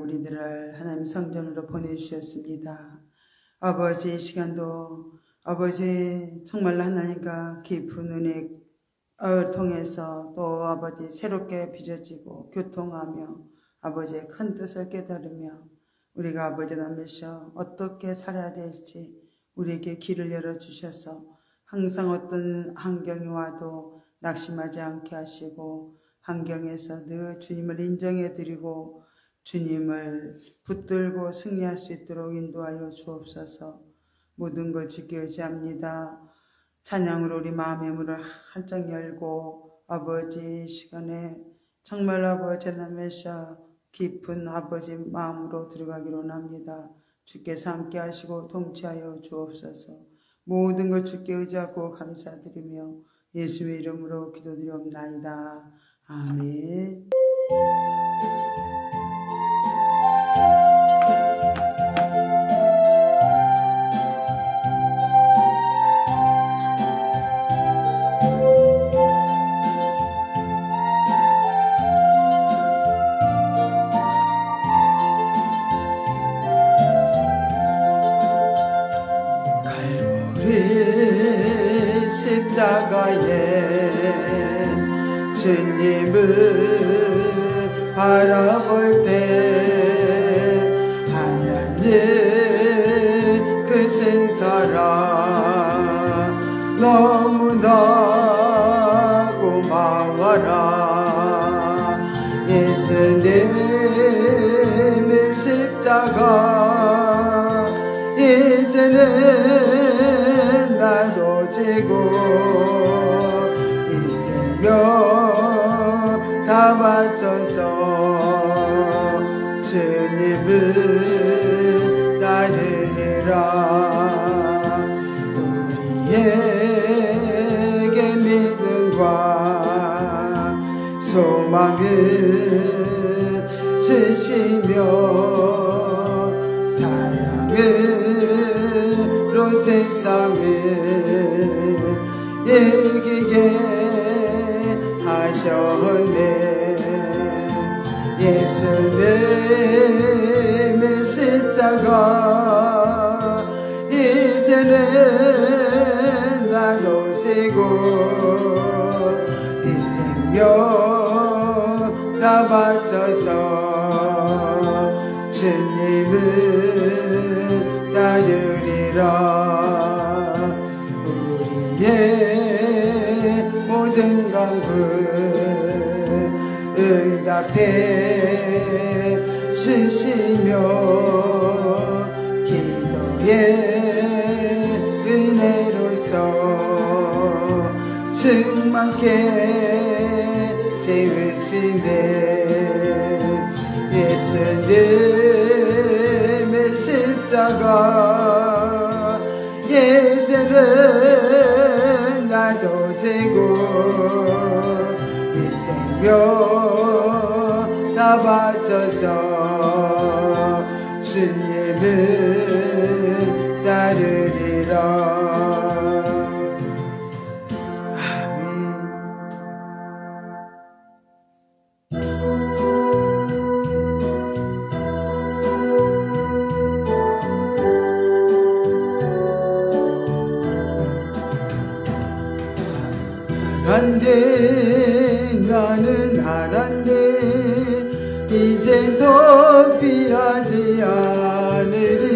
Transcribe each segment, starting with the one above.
우리들을 하나님 성전으로 보내주셨습니다. 아버지, 이 시간도 아버지 정말로 하나님과 깊은 은혜를 통해서 또 아버지 새롭게 빚어지고 교통하며 아버지의 큰 뜻을 깨달으며 우리가 아버지 남으셔 어떻게 살아야 될지 우리에게 길을 열어주셔서 항상 어떤 환경이 와도 낙심하지 않게 하시고 환경에서 늘 주님을 인정해드리고 주님을 붙들고 승리할 수 있도록 인도하여 주옵소서. 모든 걸 주께 의지합니다. 찬양으로 우리 마음의 문을 활짝 열고 아버지 시간에 정말 아버지 남으셔 깊은 아버지 마음으로 들어가기로 합니다. 주께서 함께 하시고 통치하여 주옵소서. 모든 것 주께 의지하고 감사드리며 예수의 이름으로 기도드리옵나이다. 아멘. 십자가에 주님을 바라볼 때 하나님 크신 사랑 너무나 고마워라. 예수님의 십자가 이제는 나도 지고 이 생명 다 바쳐서 주님을 따르리라. 우리에게 믿음과 소망을 주시며 사랑으로 세상을 이기게 하셨네. 예수님의 십자가 이제는 나도 지고 이 생명 다 바쳐서 주님을 따르리라. 우리의 모든 간구 응답해 주시며 기도의 은혜로서 충만케 채우시네. 예수님의 십자가 이제는 나도 지고 이 생명 다 바쳐서 주님을 따르리라. 알았네, 나는 알았네. 이제 더 피하지 않으리.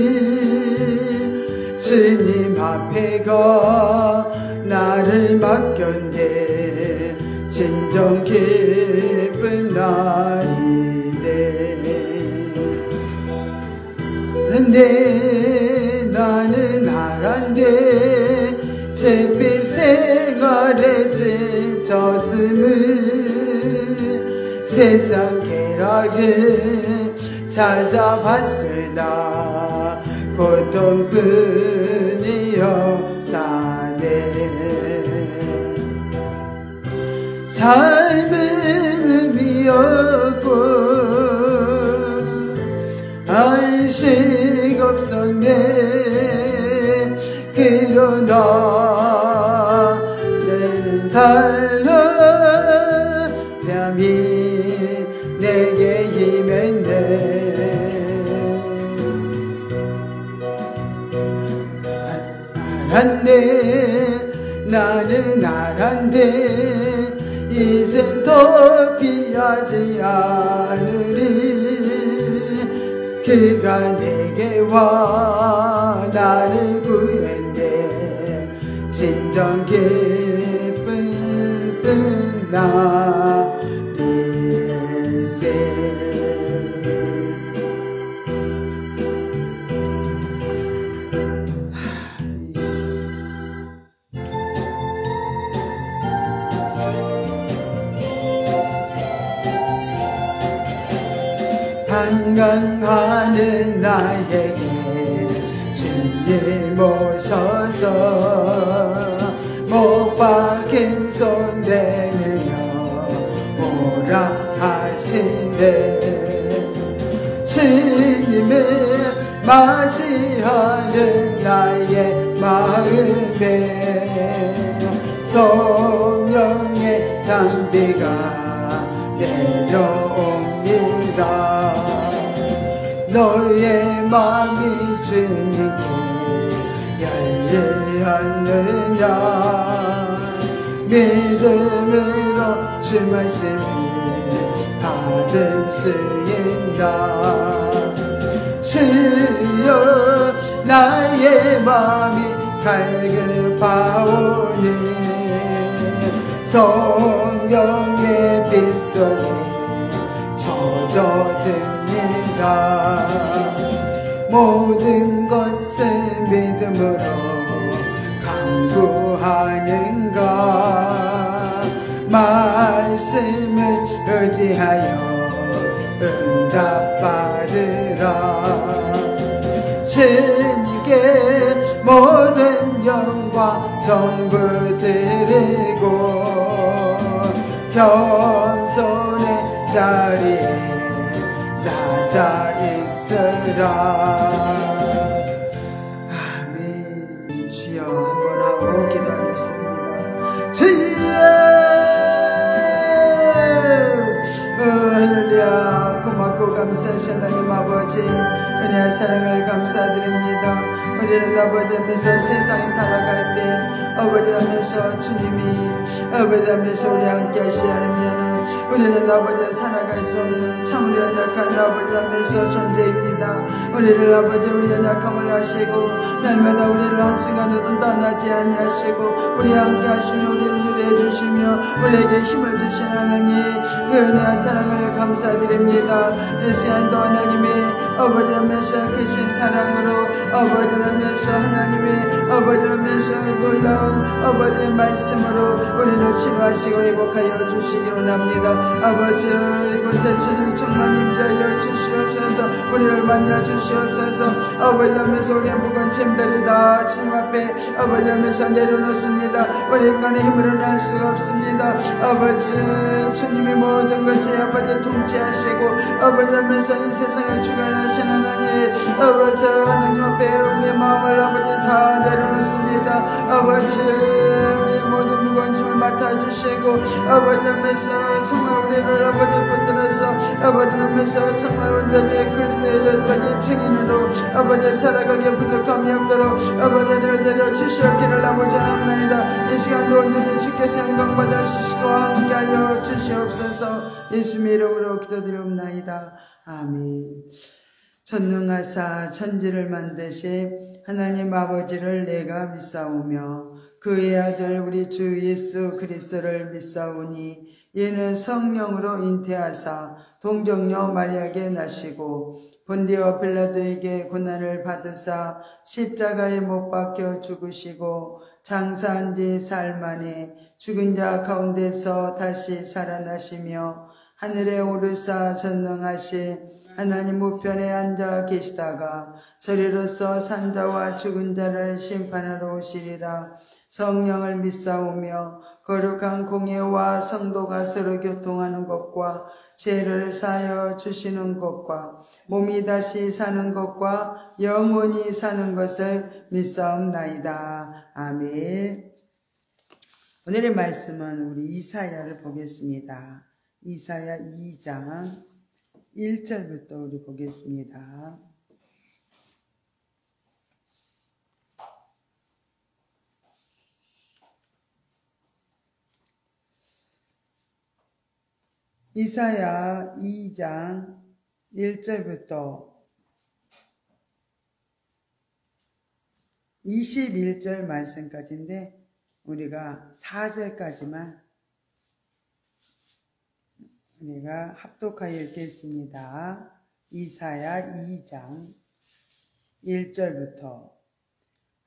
주님 앞에가 나를 맡겼네. 진정 기쁜 날이네. 그런데 나는 알았네. 잿빛 생활에 지쳤음을 세상 쾌락에 찾아봤으나 고통뿐이었다네. 삶은 의미였고 안식 없었네. 그러나 내는 달라 뺨이 내게 힘했네. 나는 알았네 이젠 더 피하지 않으리 그가 내게 와 나를 구했네 진정 기쁜 날일세 한강하는 나에게 주님 오셔서 못 박힌 손 내밀며 오라 하시네 주님을 맞이하는 나의 마음에 성령의 담비가 내려옵니다 너의 마음이 주님께 열리었느냐 믿음으로 주 말씀을 받을 수 있나 주여 나의 마음이 갈급하오니 성령의 빗소리 젖어듭니다 모든 것을 믿음으로 강구하는가 말씀을 의지하여 응답받으라 주님께 모든 영광 전부 드리고 겸손의 자리에 낮아 있으라 아멘 주여 한번 하고 기도하겠습니다 주여 할렐루야 고맙고 감사하신 하나님 아버지 은혜와 사랑을 감사드립니다 우리는 아버지 하면서 세상에 살아갈 때 아버지 하면서 주님이 아버지 하면서 우리 함께 하시지 않으면 우리는 아버지 살아갈 수 없는 참으로 연약한 아버지 하면서 존재입니다 우리를 아버지 우리 연약함을 아시고 날마다 우리를 한순간에도 떠나지 아니하시고 우리 함께 하시며 우리를 유래해 주시며 우리에게 힘을 주신 하나님 그 은혜와 사랑을 감사드립니다 이 시간도 하나님의 아버지 하면서 크신 사랑으로 아버지 하면서 하나님의 아버지 하면서 놀라운 아버지의 말씀으로 우리를 치료하시고 회복하여 주시기로 합니다 아버지 이곳에 주님 충만 임재하여 주시옵소서 우리를 만나 주시옵소서 아버지 하면서 우리의 무거운 짐들이 다 주님 앞에 아버지 하면서 내려놓습니다 우리 인간의 힘으로는 할 수가 없습니다 아버지 주님의 모든 것이 아버지 통치하시고 아버지 하면서 이 세상을 주관하신 하나님 아버지 하나님 앞에 우리의 마음을 아버지 다 내려놓습니다 아버지 우리의 모든 무거운 짐을 맡아주시고 아버지 하면서 정말 우리를 아버지 붙들어서 아버지 하면서 정말 온전히 그리스도의 아버지 증인으로 아버지 살아가기에 부족함이 없도록 아버지를 내려 주시옵기를 아버지 합나이다 이 시간도 온전히 주께서 영광 받아 주시고 함께하여 주시옵소서 예수의 이름으로 기도드리옵나이다 아멘 전능하사 천지를 만드신 하나님 아버지를 내가 믿사오며 그의 아들 우리 주 예수 그리스도를 믿사오니 이는 성령으로 잉태하사 동정녀 마리아에게 나시고 본디오 빌라도에게 고난을 받으사 십자가에 못 박혀 죽으시고 장사한 지 사흘 만에 죽은 자 가운데서 다시 살아나시며 하늘에 오르사 전능하신 하나님 우편에 앉아 계시다가 저리로서 산자와 죽은 자를 심판하러 오시리라 성령을 믿사오며 거룩한 공예와 성도가 서로 교통하는 것과 죄를 사하여 주시는 것과 몸이 다시 사는 것과 영원히 사는 것을 믿사옵나이다. 아멘. 오늘의 말씀은 우리 이사야를 보겠습니다. 이사야 2장 1절부터 우리 보겠습니다. 이사야 2장 1절부터 21절 말씀까지인데 우리가 4절까지만 우리가 합독하여 읽겠습니다. 이사야 2장 1절부터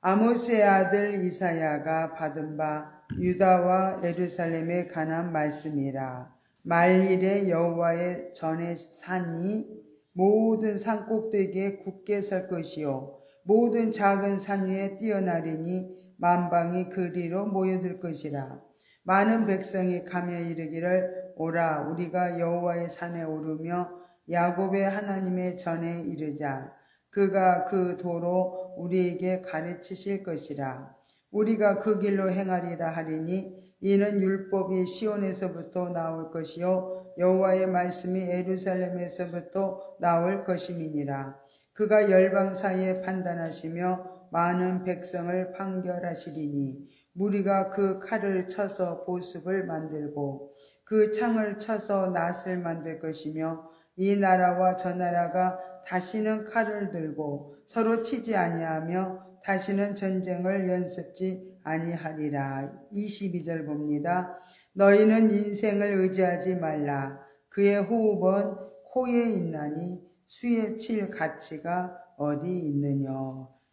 아모스의 아들 이사야가 받은 바 유다와 예루살렘에 관한 말씀이라. 말일에 여호와의 전에 산이 모든 산 꼭대기에 굳게 설 것이요 모든 작은 산 위에 뛰어나리니 만방이 그리로 모여들 것이라. 많은 백성이 가며 이르기를 오라 우리가 여호와의 산에 오르며 야곱의 하나님의 전에 이르자. 그가 그 도로 우리에게 가르치실 것이라. 우리가 그 길로 행하리라 하리니 이는 율법이 시온에서부터 나올 것이요 여호와의 말씀이 예루살렘에서부터 나올 것임이니라. 그가 열방 사이에 판단하시며 많은 백성을 판결하시리니 무리가 그 칼을 쳐서 보습을 만들고 그 창을 쳐서 낫을 만들 것이며 이 나라와 저 나라가 다시는 칼을 들고 서로 치지 아니하며 다시는 전쟁을 연습지 아니하리라. 22절 봅니다. 너희는 인생을 의지하지 말라. 그의 호흡은 코에 있나니 수에 칠 가치가 어디 있느냐.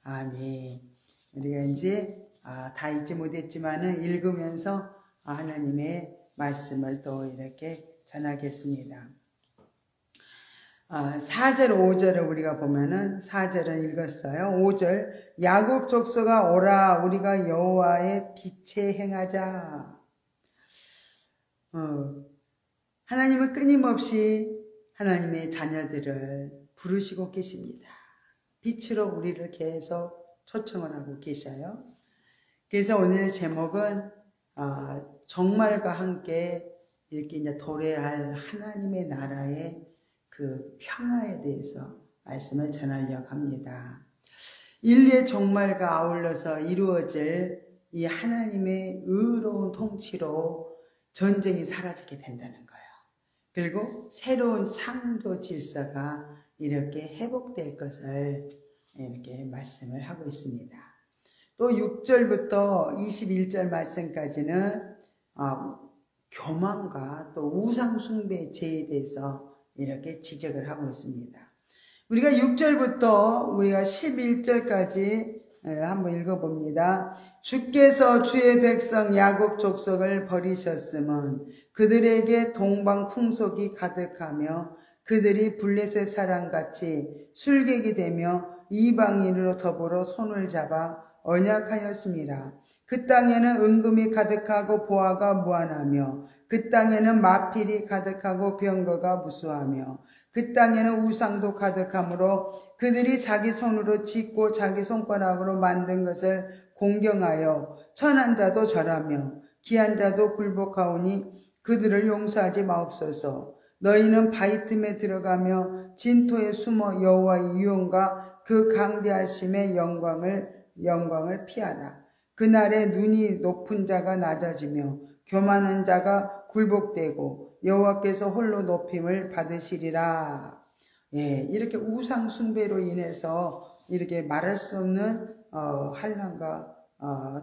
아멘. 우리가 이제 다 읽지 못했지만은 읽으면서 하나님의 말씀을 또 이렇게 전하겠습니다. 4절, 5절을 우리가 보면은 4절은 읽었어요. 5절 야곱 족속아 오라 우리가 여호와의 빛에 행하자. 하나님은 끊임없이 하나님의 자녀들을 부르시고 계십니다. 빛으로 우리를 계속 초청을 하고 계셔요. 그래서 오늘 제목은 정말과 함께 이렇게 이제 도래할 하나님의 나라의 그 평화에 대해서 말씀을 전하려고 합니다. 인류의 종말과 아울러서 이루어질 이 하나님의 의로운 통치로 전쟁이 사라지게 된다는 거예요. 그리고 새로운 상도 질서가 이렇게 회복될 것을 이렇게 말씀을 하고 있습니다. 또 6절부터 21절 말씀까지는 교만과 또 우상 숭배의 죄에 대해서 이렇게 지적을 하고 있습니다. 우리가 6절부터 우리가 11절까지 한번 읽어봅니다. 주께서 주의 백성 야곱 족속을 버리셨음은 그들에게 동방 풍속이 가득하며 그들이 블레셋 사람같이 술객이 되며 이방인으로 더불어 손을 잡아 언약하였습니다. 그 땅에는 은금이 가득하고 보화가 무한하며 그 땅에는 마필이 가득하고 병거가 무수하며 그 땅에는 우상도 가득하므로 그들이 자기 손으로 짓고 자기 손가락으로 만든 것을 공경하여 천한 자도 절하며 귀한 자도 굴복하오니 그들을 용서하지 마옵소서. 너희는 바위 틈에 들어가며 진토에 숨어 여호와의 유언과 그 강대하심의 영광을 피하라. 그날에 눈이 높은 자가 낮아지며 교만한 자가 굴복되고 여호와께서 홀로 높임을 받으시리라. 이렇게 우상 숭배로 인해서 이렇게 말할 수 없는 환난과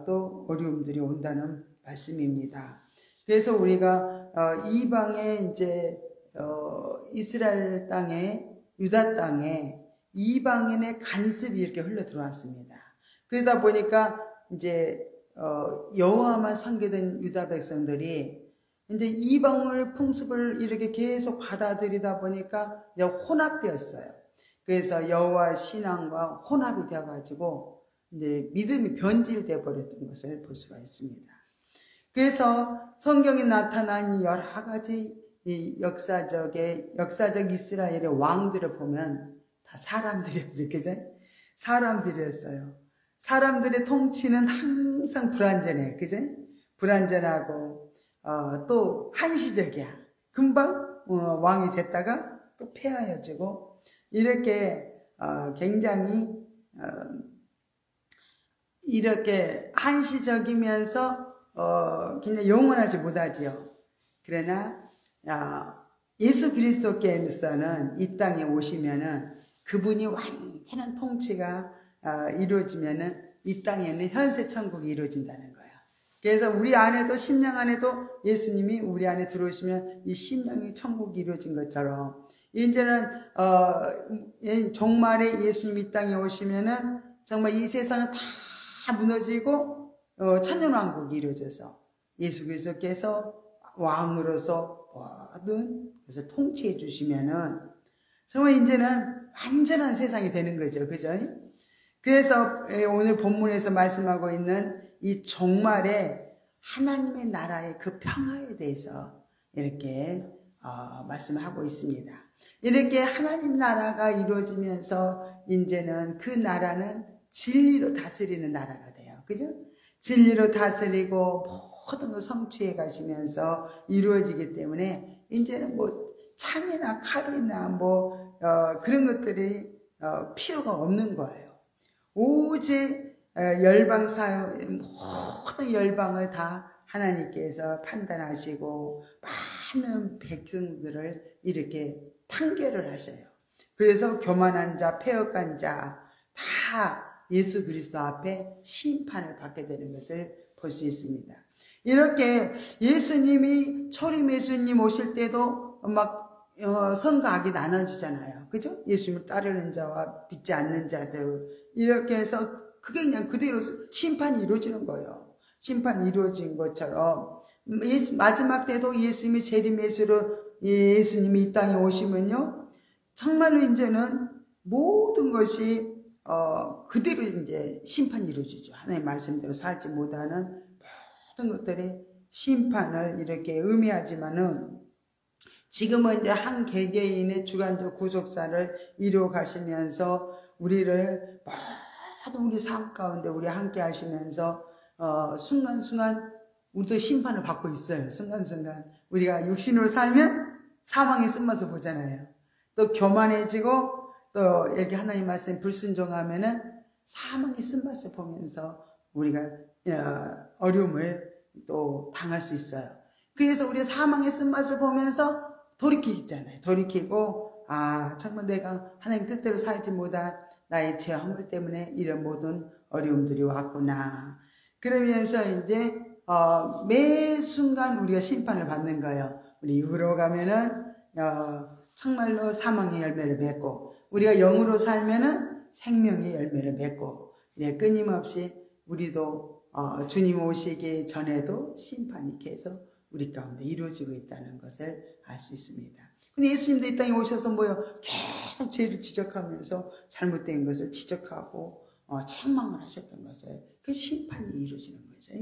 또 어려움들이 온다는 말씀입니다. 그래서 우리가 이방의 이제 이스라엘 땅에 유다 땅에 이방인의 간섭이 이렇게 흘러 들어왔습니다. 그러다 보니까 이제 여호와만 섬기던 유다 백성들이 이제 이방을 풍습을 이렇게 계속 받아들이다 보니까 이제 혼합되었어요. 그래서 여호와 신앙과 혼합이 되어가지고 이제 믿음이 변질되어 버렸던 것을 볼 수가 있습니다. 그래서 성경에 나타난 여러 가지 이 역사적 이스라엘의 왕들을 보면 다 사람들이었어요. 그죠? 사람들이었어요. 사람들의 통치는 항상 불완전해. 그죠? 불완전하고 또 한시적이야. 금방 왕이 됐다가 또 폐하여지고 이렇게 굉장히 이렇게 한시적이면서 굉장히 영원하지 못하지요. 그러나 예수 그리스도께서는 이 땅에 오시면은 그분이 완전한 통치가 이루어지면은 이 땅에는 현세 천국이 이루어진다는 거예요. 그래서 우리 안에도 심령 안에도 예수님이 우리 안에 들어오시면 이 심령이 천국이 이루어진 것처럼 이제는 종말에 예수님이 이 땅에 오시면은 정말 이 세상은 다 무너지고 천년왕국이 이루어져서 예수 그리스도께서 왕으로서 모든 것을 통치해 주시면은 정말 이제는 완전한 세상이 되는 거죠. 그죠? 그래서 오늘 본문에서 말씀하고 있는 이 종말에 하나님의 나라의 그 평화에 대해서 이렇게 말씀하고 있습니다. 이렇게 하나님 나라가 이루어지면서 이제는 그 나라는 진리로 다스리는 나라가 돼요. 그죠? 진리로 다스리고 모든 걸 성취해 가시면서 이루어지기 때문에 이제는 뭐 창이나 칼이나 그런 것들이 필요가 없는 거예요. 오직 모든 열방을 다 하나님께서 판단하시고 많은 백성들을 이렇게 판결을 하셔요. 그래서 교만한 자, 패역한 자 다 예수 그리스도 앞에 심판을 받게 되는 것을 볼 수 있습니다. 이렇게 예수님이 초림 예수님 오실 때도 막 선과 악이 나눠지잖아요. 그죠? 예수님을 따르는 자와 믿지 않는 자들 이렇게 해서 그게 그냥 그대로 심판이 이루어지는 거예요. 심판이 이루어진 것처럼 마지막 때도 예수님이 재림 예수님이 이 땅에 오시면요 정말로 이제는 모든 것이 그대로 이제 심판이 이루어지죠. 하나님의 말씀대로 살지 못하는 모든 것들이 심판을 이렇게 의미하지만은 지금은 이제 한 개개인의 주관적 구속사를 이루어 가시면서 우리를 모든 우리 삶 가운데 우리 함께 하시면서 순간순간 우리도 심판을 받고 있어요. 순간순간 우리가 육신으로 살면 사망의 쓴맛을 보잖아요. 또 교만해지고 또 이렇게 하나님 말씀 불순종하면은 사망의 쓴맛을 보면서 우리가 어려움을 또 당할 수 있어요. 그래서 우리 사망의 쓴맛을 보면서 돌이키잖아요. 돌이키고 정말 내가 하나님 뜻대로 살지 못한 나의 죄 허물 때문에 이런 모든 어려움들이 왔구나. 그러면서 이제 매 순간 우리가 심판을 받는 거예요. 우리 육으로 가면은 정말로 사망의 열매를 맺고 우리가 영으로 살면은 생명의 열매를 맺고 끊임없이 우리도 주님 오시기 전에도 심판이 계속 우리 가운데 이루어지고 있다는 것을 알 수 있습니다. 근데 예수님도 이 땅에 오셔서 계속 죄를 지적하면서 잘못된 것을 지적하고 책망을 하셨던 것을 그 심판이 이루어지는 거죠.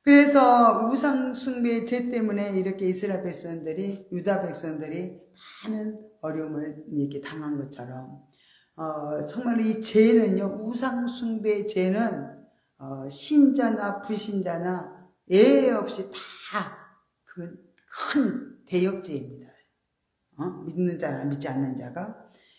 그래서 우상 숭배의 죄 때문에 이렇게 이스라엘 백성들이 유다 백성들이 많은 어려움을 이렇게 당한 것처럼 정말로 이 죄는요 우상 숭배의 죄는 신자나 불신자나 예외 없이 다 그 큰 대역죄입니다. 믿는 자나 믿지 않는 자가.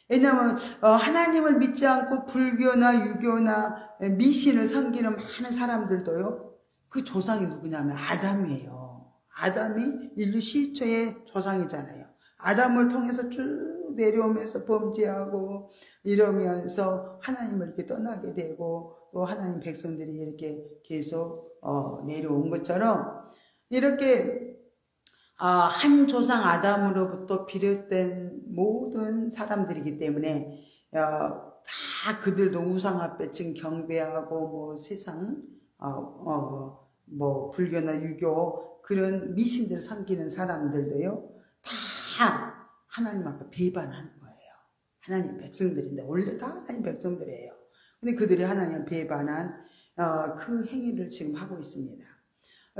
왜냐하면 하나님을 믿지 않고 불교나 유교나 미신을 섬기는 많은 사람들도요 그 조상이 누구냐면 아담이에요. 아담이 인류 시초의 조상이잖아요. 아담을 통해서 쭉 내려오면서 범죄하고 이러면서 하나님을 이렇게 떠나게 되고 또 하나님 백성들이 이렇게 계속 내려온 것처럼 이렇게 한 조상 아담으로부터 비롯된 모든 사람들이기 때문에 다 그들도 우상 앞에 지금 경배하고 세상 불교나 유교 그런 미신들을 섬기는 사람들도요 다 하나님 앞에 배반하는 거예요. 하나님 백성들인데 원래 다 하나님 백성들이에요. 근데 그들이 하나님을 배반한 그 행위를 지금 하고 있습니다.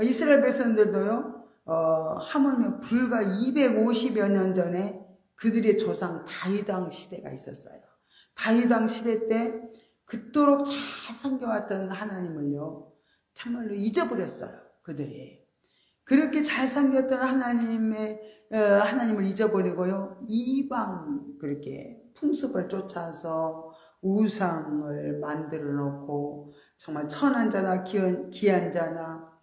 이스라엘 백성들도요 하물며 불과 250여 년 전에 그들의 조상 다윗 왕 시대가 있었어요. 다윗 왕 시대 때 그토록 잘 섬겨왔던 하나님을요 참말로 잊어버렸어요. 그들이 그렇게 잘 섬겼던 하나님을 잊어버리고요 이방 그렇게 풍습을 쫓아서 우상을 만들어 놓고 정말 천한 자나 귀한 자나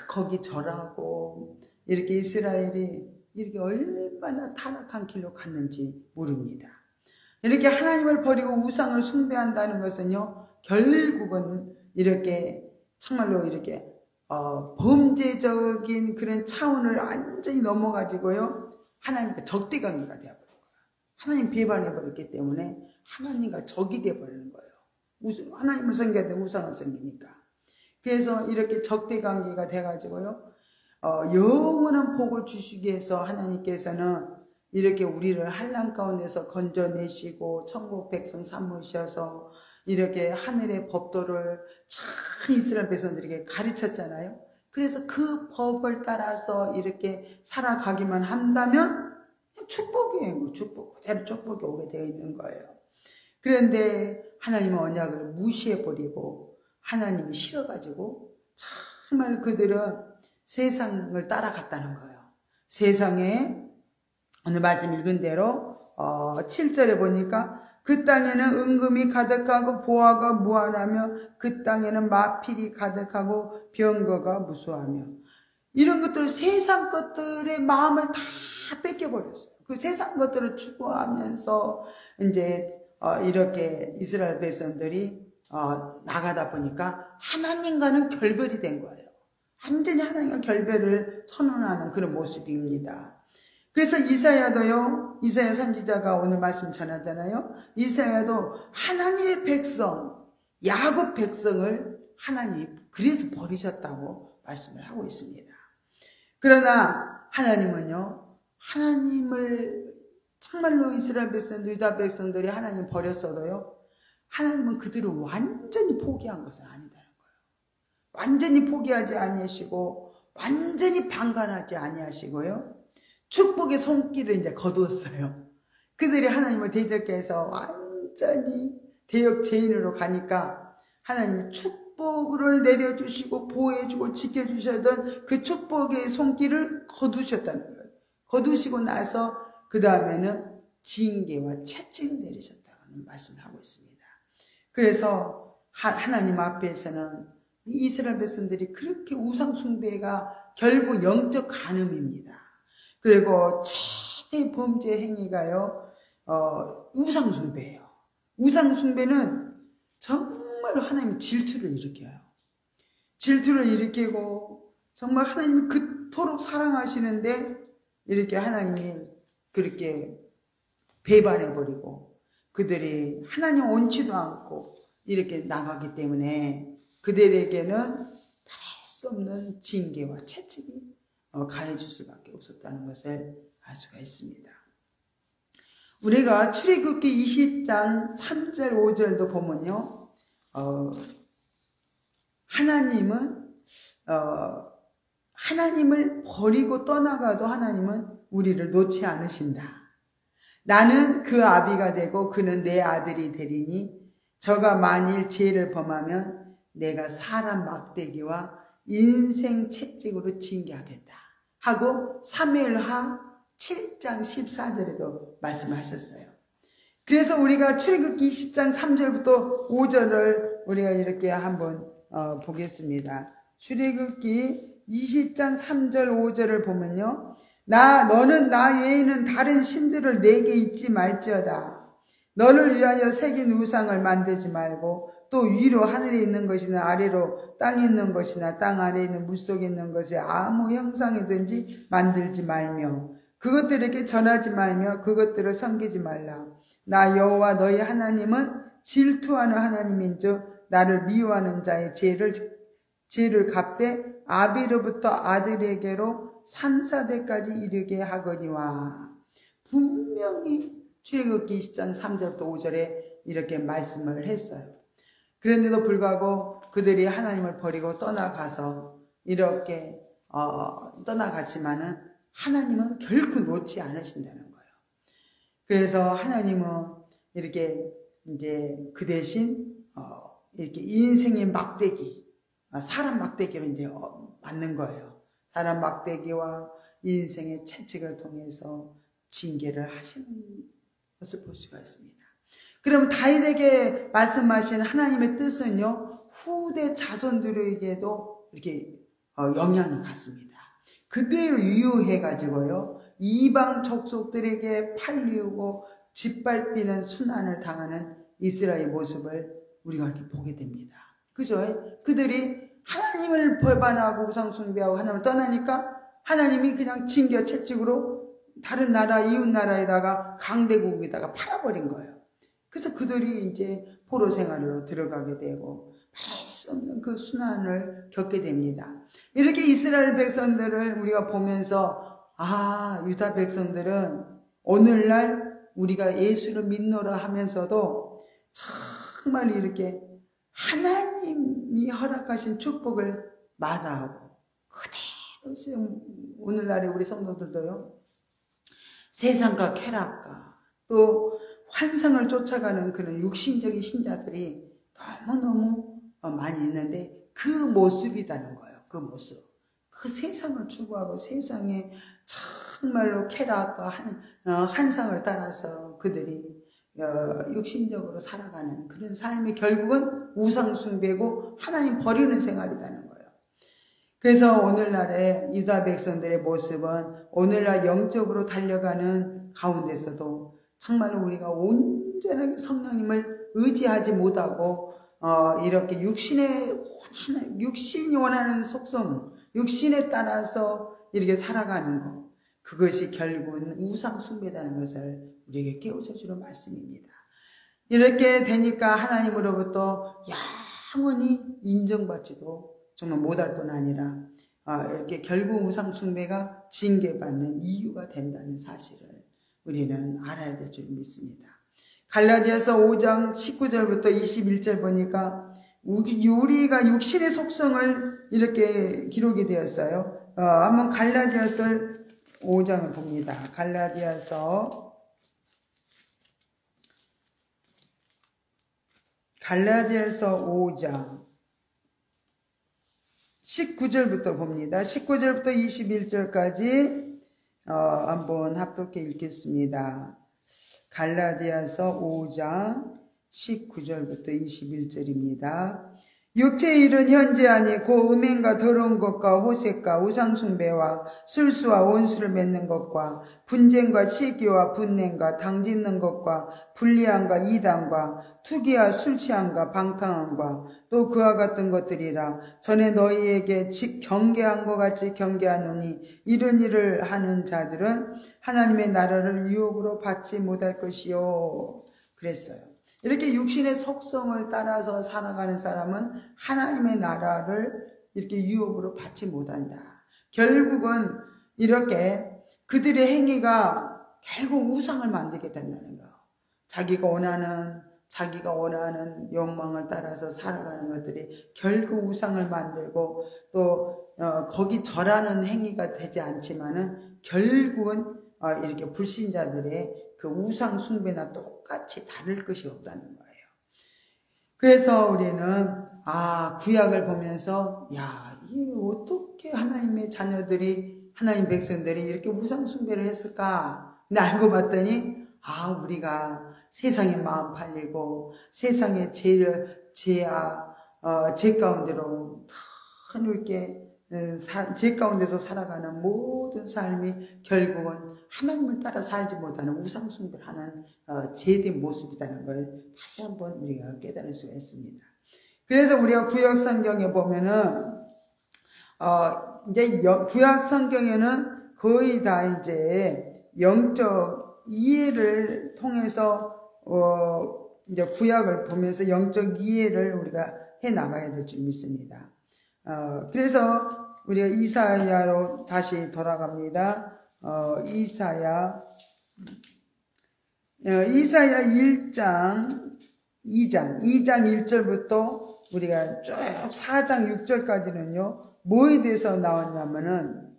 거기 절하고 이렇게 이스라엘이 이렇게 얼마나 타락한 길로 갔는지 모릅니다. 이렇게 하나님을 버리고 우상을 숭배한다는 것은요, 결국은 이렇게 정말로 이렇게 범죄적인 그런 차원을 완전히 넘어가지고요, 하나님과 적대관계가 되어버린 거예요. 하나님 배반해버렸기 때문에 하나님과 적이 되어버리는 거예요. 하나님을 섬겨야 돼, 우상을 섬기니까. 그래서 이렇게 적대관계가 돼가지고요, 영원한 복을 주시기 위해서 하나님께서는 이렇게 우리를 환난 가운데서 건져내시고 천국 백성 삼으셔서 이렇게 하늘의 법도를 참 이스라엘 백성들에게 가르쳤잖아요. 그래서 그 법을 따라서 이렇게 살아가기만 한다면 축복이에요. 축복, 그대로 축복이 오게 되어 있는 거예요. 그런데 하나님은 언약을 무시해버리고 하나님이 싫어가지고 정말 그들은 세상을 따라갔다는 거예요. 세상에 오늘 말씀 읽은 대로 7절에 보니까 그 땅에는 은금이 가득하고 보화가 무한하며 그 땅에는 마필이 가득하고 병거가 무수하며, 이런 것들, 세상 것들의 마음을 다 뺏겨버렸어요. 그 세상 것들을 추구하면서 이제 이렇게 이스라엘 백성들이 나가다 보니까 하나님과는 결별이 된 거예요. 완전히 하나님과 결별을 선언하는 그런 모습입니다. 그래서 이사야도요, 이사야 선지자가 오늘 말씀 전하잖아요. 이사야도 하나님의 백성, 야곱 백성을 하나님이 그래서 버리셨다고 말씀을 하고 있습니다. 그러나 하나님은요, 하나님을 정말로 이스라엘 백성들, 유다 백성들이 하나님을 버렸어도요, 하나님은 그들을 완전히 포기한 것은 아니다는 거예요. 완전히 포기하지 아니하시고 완전히 방관하지 아니하시고요, 축복의 손길을 이제 거두었어요. 그들이 하나님을 대적해 해서 완전히 대역죄인으로 가니까 하나님이 축복을 내려주시고 보호해주고 지켜주셨던 그 축복의 손길을 거두셨다는 거예요. 거두시고 나서 그 다음에는 징계와 채찍을 내리셨다는 말씀을 하고 있습니다. 그래서 하나님 앞에서는 이스라엘 백성들이 그렇게 우상 숭배가 결국 영적 간음입니다. 그리고 최대 범죄 행위가요, 우상 숭배예요. 우상 숭배는 정말로 하나님의 질투를 일으켜요. 질투를 일으키고 정말 하나님이 그토록 사랑하시는데 이렇게 하나님이 그렇게 배반해버리고 그들이 하나님 원치도 않고 이렇게 나가기 때문에 그들에게는 말할 수 없는 징계와 채찍이 가해질 수밖에 없었다는 것을 알 수가 있습니다. 우리가 출애굽기 20장 3절 5절도 보면요, 하나님을 버리고 떠나가도 하나님은 우리를 놓지 않으신다. 나는 그 아비가 되고 그는 내 아들이 되리니 저가 만일 죄를 범하면 내가 사람 막대기와 인생 채찍으로 징계하겠다 하고 사무엘하 7장 14절에도 말씀하셨어요. 그래서 우리가 출애굽기 20장 3절부터 5절을 우리가 이렇게 한번 보겠습니다. 출애굽기 20장 3절 5절을 보면요, 너는 나 외에는 다른 신들을 내게 잊지 말지어다. 너를 위하여 새긴 우상을 만들지 말고 또 위로 하늘에 있는 것이나 아래로 땅에 있는 것이나 땅 아래에 있는 물속에 있는 것에 아무 형상이든지 만들지 말며 그것들에게 전하지 말며 그것들을 섬기지 말라. 나 여호와 너희 하나님은 질투하는 하나님인즉 나를 미워하는 자의 죄를 갚되 아비로부터 아들에게로 3, 4대까지 이르게 하거니와. 분명히 출애굽기 20장 3절부터 5절에 이렇게 말씀을 했어요. 그런데도 불구하고 그들이 하나님을 버리고 떠나가서 이렇게 떠나갔지만은 하나님은 결코 놓지 않으신다는 거예요. 그래서 하나님은 이렇게 이제 그 대신 이렇게 인생의 막대기, 사람 막대기로 이제 맞는 거예요. 사람 막대기와 인생의 채찍을 통해서 징계를 하시는 것을 볼 수가 있습니다. 그럼 다윗에게 말씀하신 하나님의 뜻은요, 후대 자손들에게도 이렇게 영향이 갔습니다. 그대로 유효해가지고요, 이방 족속들에게 팔리우고 짓밟히는 순환을 당하는 이스라엘 모습을 우리가 이렇게 보게 됩니다. 그죠? 그들이 하나님을 배반하고 우상 숭배하고 하나님을 떠나니까 하나님이 그냥 징계 채찍으로 다른 나라, 이웃 나라에다가 강대국에다가 팔아버린 거예요. 그래서 그들이 이제 포로 생활로 들어가게 되고 말할 수 없는 그 순환을 겪게 됩니다. 이렇게 이스라엘 백성들을 우리가 보면서 유다 백성들은 오늘날 우리가 예수를 믿노라 하면서도 정말 이렇게 하나님이 허락하신 축복을 마다하고 그대로 오늘날의 우리 성도들도요, 세상과 쾌락과 또 환상을 쫓아가는 그런 육신적인 신자들이 너무너무 많이 있는데 그 모습이라는 거예요. 그 모습. 그 세상을 추구하고 세상에 정말로 쾌락과 환상을 따라서 그들이 육신적으로 살아가는 그런 삶이 결국은 우상숭배고 하나님 버리는 생활이라는 거예요. 그래서 오늘날의 유다 백성들의 모습은 오늘날 영적으로 달려가는 가운데서도 정말 우리가 온전하게 성령님을 의지하지 못하고 이렇게 육신이 원하는 속성, 육신에 따라서 이렇게 살아가는 것, 그것이 결국은 우상 숭배라는 것을 우리에게 깨우쳐 주는 말씀입니다. 이렇게 되니까 하나님으로부터 영원히 인정받지도 정말 못할 뿐 아니라 이렇게 결국 우상 숭배가 징계받는 이유가 된다는 사실을 우리는 알아야 될 줄 믿습니다. 갈라디아서 5장 19절부터 21절 보니까 우리가 육신의 속성을 이렇게 기록이 되었어요. 한번 갈라디아서 5장을 봅니다. 갈라디아서 5장 19절부터 봅니다. 19절부터 21절까지 한번 합독해 읽겠습니다. 갈라디아서 5장 19절부터 21절입니다. 육체의 일은 현재 아니고 음행과 더러운 것과 호색과 우상숭배와 술수와 원수를 맺는 것과 분쟁과 시기와 분냄과 당짓는 것과 불리함과 이단과 투기와 술취함과 방탕함과 또 그와 같은 것들이라. 전에 너희에게 경계한 것 같이 경계하노니 이런 일을 하는 자들은 하나님의 나라를 유혹으로 받지 못할 것이요. 그랬어요. 이렇게 육신의 속성을 따라서 살아가는 사람은 하나님의 나라를 이렇게 유혹으로 받지 못한다. 결국은 이렇게 그들의 행위가 결국 우상을 만들게 된다는 거. 자기가 원하는 욕망을 따라서 살아가는 것들이 결국 우상을 만들고 또 거기 절하는 행위가 되지 않지만은 결국은 이렇게 불신자들의 그 우상 숭배나 똑같이 다를 것이 없다는 거예요. 그래서 우리는 구약을 보면서 이게 어떻게 하나님의 자녀들이, 하나님 백성들이 이렇게 우상 숭배를 했을까? 근데 알고 봤더니 우리가 세상에 마음 팔리고 세상의 죄 가운데로 이렇게 죄 가운데서 살아가는 모든 삶이 결국은 하나님을 따라 살지 못하는 우상 숭배를 하는 죄된 모습이라는 걸 다시 한번 우리가 깨달을 수가 있습니다. 그래서 우리가 구약 성경에 보면은 이제 구약 성경에는 거의 다 이제 영적 이해를 통해서 이제 구약을 보면서 영적 이해를 우리가 해 나가야 될 줄 믿습니다. 그래서 우리가 이사야로 다시 돌아갑니다. 이사야 1장 2장 1절부터 우리가 쭉 4장 6절까지는요, 뭐에 대해서 나왔냐면은,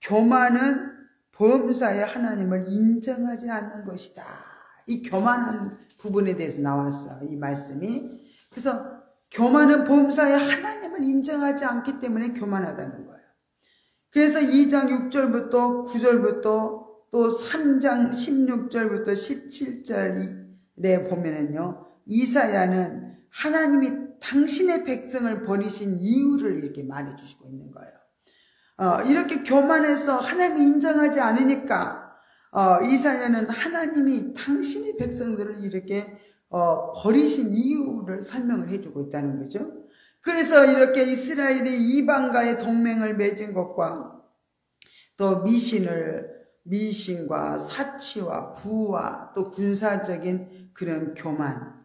교만은 범사에 하나님을 인정하지 않는 것이다. 이 교만한 부분에 대해서 나왔어, 이 말씀이. 그래서 교만은 범사에 하나님을 인정하지 않기 때문에 교만하다는 거예요. 그래서 2장 6절부터 9절부터 또 3장 16절부터 17절에 보면은요, 이사야는 하나님이 당신의 백성을 버리신 이유를 이렇게 말해주시고 있는 거예요. 이렇게 교만해서 하나님이 인정하지 않으니까 이사야는 하나님이 당신의 백성들을 이렇게 버리신 이유를 설명을 해주고 있다는 거죠. 그래서 이렇게 이스라엘이 이방과의 동맹을 맺은 것과 또 미신과 사치와 부와 또 군사적인 그런 교만,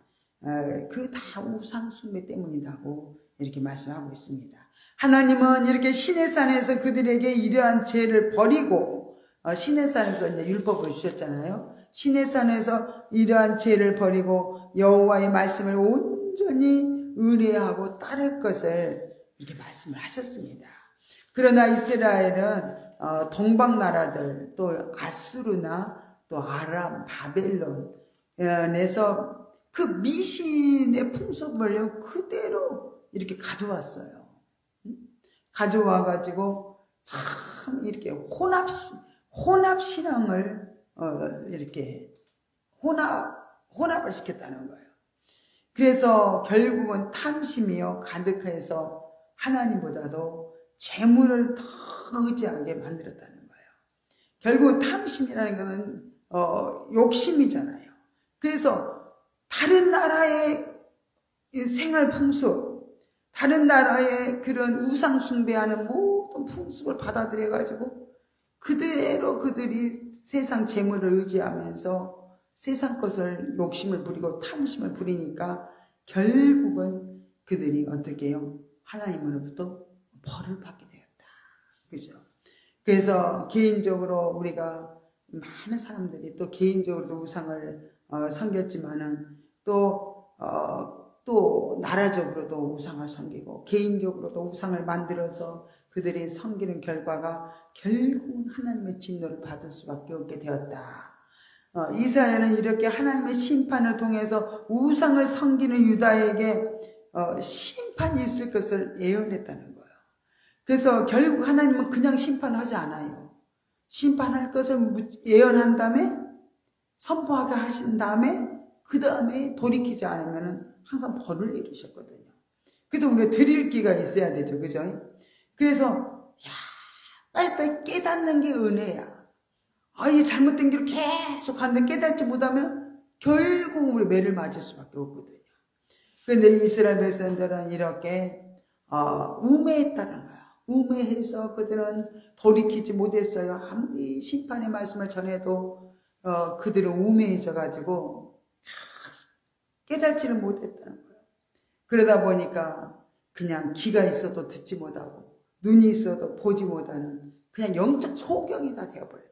그 다 우상 숭배 때문이라고 이렇게 말씀하고 있습니다. 하나님은 이렇게 시내산에서 그들에게 이러한 죄를 버리고, 시내산에서 이제 율법을 주셨잖아요. 시내산에서 이러한 죄를 버리고 여호와의 말씀을 온전히 의뢰하고 따를 것을 이렇게 말씀을 하셨습니다. 그러나 이스라엘은 동방 나라들, 또 아수르나 또 아람, 바벨론에서 그 미신의 풍습을 그대로 이렇게 가져왔어요. 가져와가지고 참 이렇게 혼합신앙을 이렇게 혼합을 시켰다는 거예요. 그래서 결국은 탐심이요 가득해서 하나님보다도 재물을 더 의지하게 만들었다는 거예요. 결국은 탐심이라는 것은 욕심이잖아요. 그래서 다른 나라의 생활 풍습, 다른 나라의 그런 우상 숭배하는 모든 풍습을 받아들여가지고 그대로 그들이 세상 재물을 의지하면서 세상 것을 욕심을 부리고 탐심을 부리니까 결국은 그들이 어떻게 해요? 하나님으로부터 벌을 받게 되었다. 그죠? 그래서 개인적으로 우리가 많은 사람들이 또 개인적으로도 우상을 섬겼지만은 또 나라적으로도 우상을 섬기고 개인적으로도 우상을 만들어서 그들이 섬기는 결과가 결국은 하나님의 진노를 받을 수밖에 없게 되었다. 이사야는 이렇게 하나님의 심판을 통해서 우상을 섬기는 유다에게 심판이 있을 것을 예언했다는 거예요. 그래서 결국 하나님은 그냥 심판하지 않아요. 심판할 것을 예언한 다음에 선포하게 하신 다음에 그 다음에 돌이키지 않으면 항상 벌을 이루셨거든요. 그래서 우리가 드릴 기가 있어야 되죠. 그죠? 그래서 빨리빨리 깨닫는 게 은혜야. 이 잘못된 길을 계속 가는데 깨닫지 못하면 결국 우리 매를 맞을 수밖에 없거든요. 그런데 이스라엘 백성들은 이렇게 우매했다는 거야. 우매해서 그들은 돌이키지 못했어요. 아무리 심판의 말씀을 전해도 그들은 우매해져 가지고 깨닫지를 못했다는 거예요. 그러다 보니까 그냥 귀가 있어도 듣지 못하고 눈이 있어도 보지 못하는 그냥 영적 소경이 다 되어버렸다.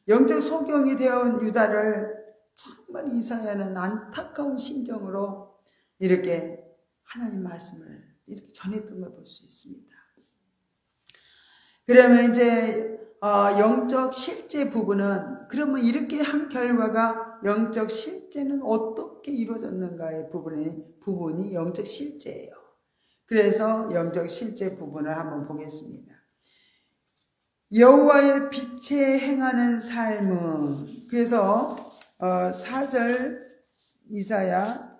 영적 소경이 되어온 유다를 정말 이사야는 안타까운 심정으로 이렇게 하나님 말씀을 이렇게 전했던 걸 볼 수 있습니다. 그러면 이제 영적 실제 부분은 그러면 이렇게 한 결과가 영적 실제는 어떻게 이루어졌는가의 부분이 영적 실제예요. 그래서 영적 실제 부분을 한번 보겠습니다. 여호와의 빛에 행하는 삶은, 그래서 4절 이사야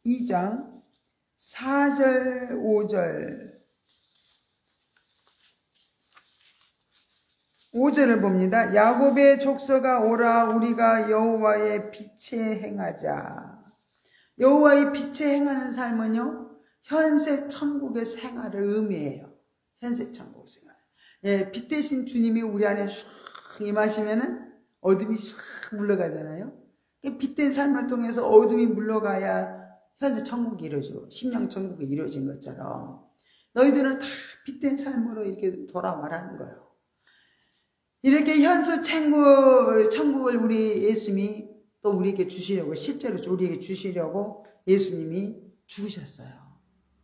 2장 4절 5절을 봅니다. 야곱의 족속아 오라 우리가 여호와의 빛에 행하자. 여호와의 빛에 행하는 삶은요 현세 천국의 생활을 의미해요. 현세 천국 생활. 빛 대신 주님이 우리 안에 슉 임하시면은 어둠이 슉 물러가잖아요. 빛된 삶을 통해서 어둠이 물러가야 현세 천국이 이루어지고 심령 천국이 이루어진 것처럼 너희들은 다 빛된 삶으로 이렇게 돌아와라는 거예요. 이렇게 현수 천국을 우리 예수님이 또 우리에게 주시려고, 실제로 우리에게 주시려고 예수님이 죽으셨어요.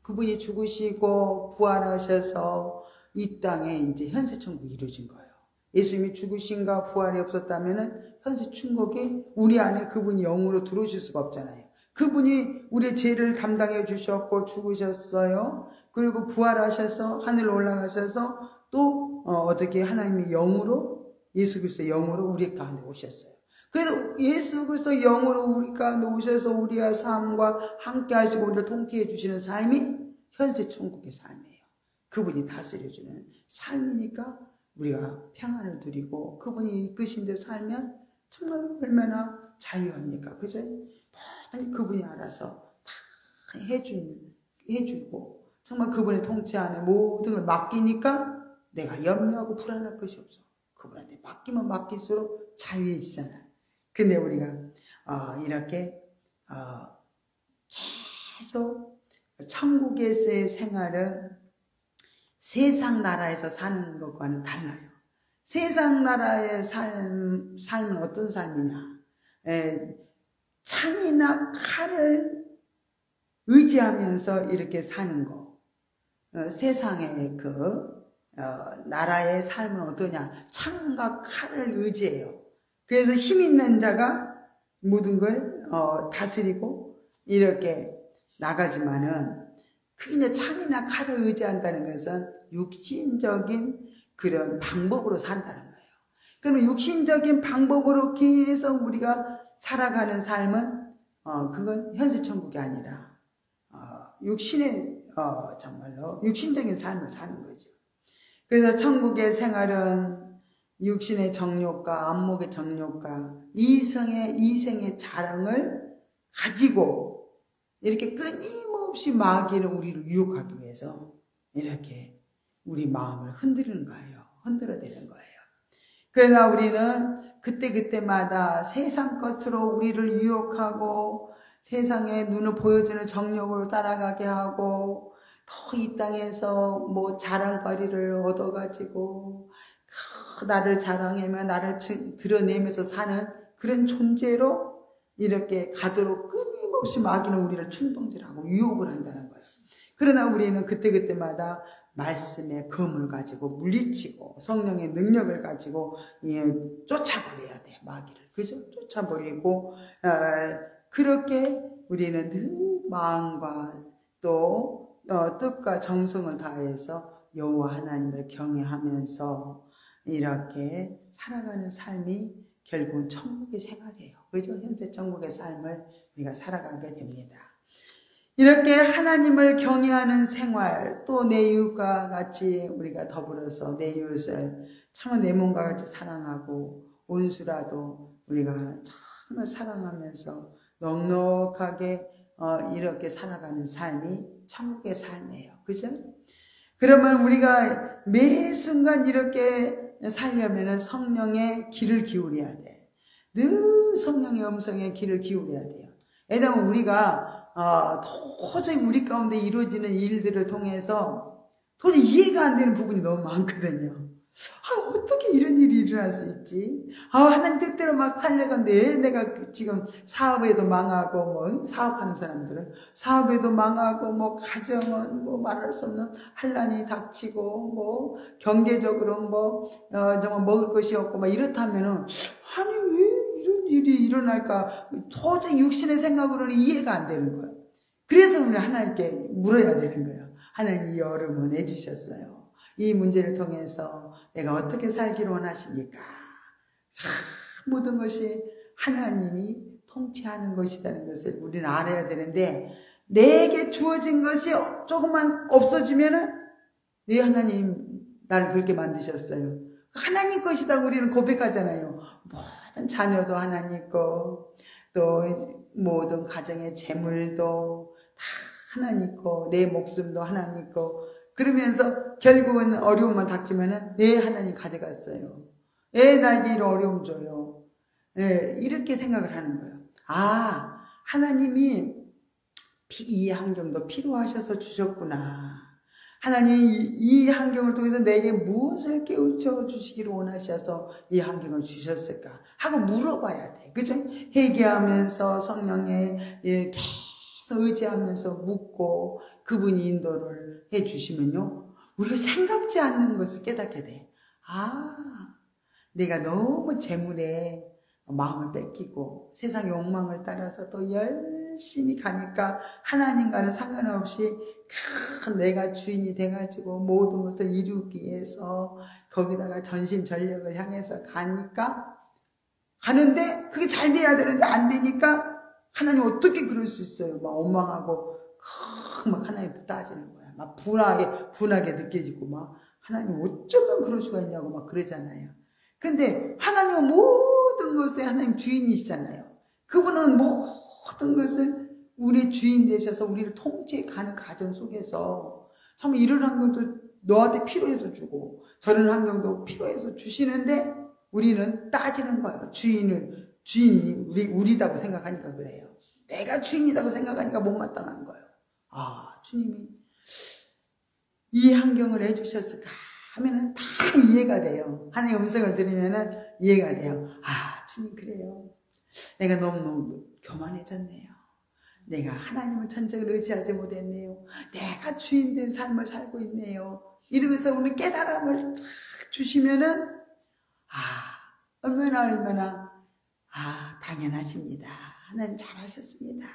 그분이 죽으시고 부활하셔서 이 땅에 이제 현세 천국이 이루어진 거예요. 예수님이 죽으신가 부활이 없었다면은 현세 천국이 우리 안에 그분이 영으로 들어오실 수가 없잖아요. 그분이 우리의 죄를 감당해 주셨고 죽으셨어요. 그리고 부활하셔서 하늘 올라가셔서 또 어떻게 하나님의 영으로, 예수 그리스도의 영으로 우리 가운데 오셨어요. 그래서 예수 그리스도 영으로 우리 가운데 오셔서 우리의 삶과 함께 하시고 우리를 통치해 주시는 삶이 현세 천국의 삶이에요. 그분이 다스려주는 삶이니까 우리가 평안을 누리고 그분이 이끄신 대로 살면 정말 얼마나 자유합니까? 그죠? 모든 그분이 알아서 다 해주고 정말 그분의 통치 안에 모든 걸 맡기니까 내가 염려하고 불안할 것이 없어. 그분한테 맡기면 맡길수록 자유해지잖아요. 근데 우리가 이렇게 계속 천국에서의 생활은 세상 나라에서 사는 것과는 달라요. 세상 나라의 삶은 어떤 삶이냐? 창이나 칼을 의지하면서 이렇게 사는 거. 세상의 나라의 삶은 어떠냐? 창과 칼을 의지해요. 그래서 힘 있는 자가 모든 걸 다스리고 이렇게 나가지만은 그냥 창이나 칼을 의지한다는 것은 육신적인 그런 방법으로 산다는 거예요. 그러면 육신적인 방법으로 계속 우리가 살아가는 삶은 그건 현세천국이 아니라 육신의 정말로 육신적인 삶을 사는 거죠. 그래서 천국의 생활은 육신의 정욕과 안목의 정욕과 이생의 자랑을 가지고 이렇게 끊임없이 마귀는 우리를 유혹하기 위해서 이렇게 우리 마음을 흔드는 거예요. 흔들어대는 거예요. 그러나 우리는 그때마다 세상 것으로 우리를 유혹하고 세상에 눈을 보여주는 정욕으로 따라가게 하고 또 이 땅에서 뭐 자랑거리를 얻어가지고 나를 자랑하며 나를 드러내면서 사는 그런 존재로 이렇게 가도록 끊임없이 마귀는 우리를 충동질하고 유혹을 한다는 거예요. 그러나 우리는 그때마다 말씀의 검을 가지고 물리치고 성령의 능력을 가지고 쫓아버려야 돼, 마귀를. 그죠? 쫓아버리고 그렇게 우리는 늘 마음과 또 뜻과 정성을 다해서 여호와 하나님을 경외하면서 이렇게 살아가는 삶이 결국은 천국의 생활이에요. 그죠? 현재 천국의 삶을 우리가 살아가게 됩니다. 이렇게 하나님을 경외하는 생활, 또 내 이웃과 같이 우리가 더불어서 내 이웃을 정말 내 몸과 같이 사랑하고 온수라도 우리가 정말 사랑하면서 넉넉하게 이렇게 살아가는 삶이 천국의 삶이에요. 그죠? 그러면 우리가 매 순간 이렇게 살려면 성령의 귀를 기울여야 돼. 늘 성령의 음성에 귀를 기울여야 돼요. 왜냐하면 우리가 도저히 우리 가운데 이루어지는 일들을 통해서 도저히 이해가 안 되는 부분이 너무 많거든요. 어떻게 이런 일이 일어날 수 있지? 하나님 뜻대로 막 살려갔는데 내가 지금 사업에도 망하고 뭐 사업하는 사람들은 사업에도 망하고 뭐 가정은 뭐 말할 수 없는 환난이 닥치고 뭐 경제적으로 뭐 정말 먹을 것이 없고 막 이렇다면은 아니 왜 이런 일이 일어날까? 도저히 육신의 생각으로는 이해가 안 되는 거예요. 그래서 우리 하나님께 물어야 되는 거예요. 하나님 이 여름은 해주셨어요. 이 문제를 통해서 내가 어떻게 살기를 원하십니까? 모든 것이 하나님이 통치하는 것이라는 것을 우리는 알아야 되는데 내게 주어진 것이 조금만 없어지면은 네 하나님 나를 그렇게 만드셨어요. 하나님 것이다 우리는 고백하잖아요. 모든 자녀도 하나님 거, 또 모든 가정의 재물도 다 하나님 거, 내 목숨도 하나님 거. 그러면서 결국은 어려움만 닥치면은 내 하나님 가져갔어요. 나에게 이런 어려움 줘요. 이렇게 생각을 하는 거예요. 하나님이 이 환경도 필요하셔서 주셨구나. 하나님이 이 환경을 통해서 내게 무엇을 깨우쳐 주시기를 원하셔서 이 환경을 주셨을까 하고 물어봐야 돼. 그죠? 회개하면서 성령에 계속 의지하면서 묻고 그분이 인도를 해 주시면요. 우리가 생각지 않는 것을 깨닫게 돼. 내가 너무 재물에 마음을 뺏기고 세상의 욕망을 따라서 또 열심히 가니까 하나님과는 상관없이 내가 주인이 돼가지고 모든 것을 이루기 위해서 거기다가 전심전력을 향해서 가는데 그게 잘 돼야 되는데 안 되니까 하나님 어떻게 그럴 수 있어요? 막 원망하고 막 하나님도 따지는 거야. 거야. 막 분하게 느껴지고 막 하나님 어쩌면 그럴 수가 있냐고 막 그러잖아요. 근데 하나님은 모든 것에 하나님 주인이시잖아요. 그분은 모든 것을 우리 주인 되셔서 우리를 통치해 가는 과정 속에서 참 이런 환경도 너한테 필요해서 주고 저런 환경도 필요해서 주시는데 우리는 따지는 거예요. 주인이 우리다고 생각하니까 그래요. 내가 주인이라고 생각하니까 못마땅한 거예요. 아, 주님이 이 환경을 해주셨을까 하면은 다 이해가 돼요. 하나님의 음성을 들으면은 이해가 돼요. 아, 주님 그래요. 내가 너무 교만해졌네요. 내가 하나님을 전적으로 의지하지 못했네요. 내가 주인된 삶을 살고 있네요. 이러면서 오늘 깨달음을 탁 주시면은 얼마나 당연하십니다. 하나님 잘하셨습니다.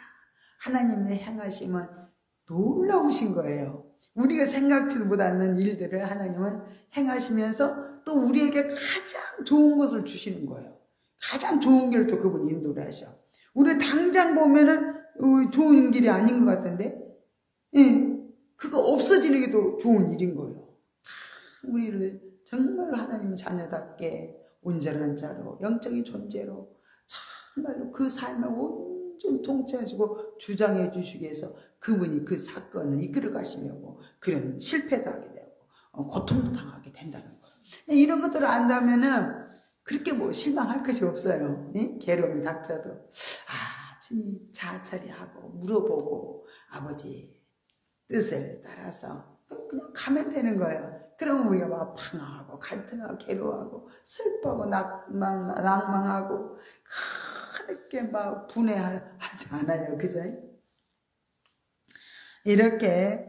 하나님의 행하심은 놀라우신 거예요. 우리가 생각지도 못하는 일들을 하나님은 행하시면서 또 우리에게 가장 좋은 것을 주시는 거예요. 가장 좋은 길을 또 그분이 인도를 하셔. 우리 당장 보면은 좋은 길이 아닌 것 같은데, 그거 없어지는 게 더 좋은 일인 거예요. 우리를 정말로 하나님의 자녀답게 온전한 자로, 영적인 존재로 정말로 그 삶을 온전히 통치하시고 주장해 주시기 위해서 그분이 그 사건을 이끌어 가시려고 그런 실패도 하게 되고 고통도 당하게 된다는 거예요. 이런 것들을 안다면은 그렇게 뭐 실망할 것이 없어요. 괴로움이 닥쳐도 주님 자아처리하고 물어보고 아버지 뜻을 따라서 그냥 가면 되는 거예요. 그러면 우리가 막 방황하고 갈등하고 괴로워하고 슬퍼하고 낭망하고 그렇게 막 분해하지 않아요. 그죠? 이렇게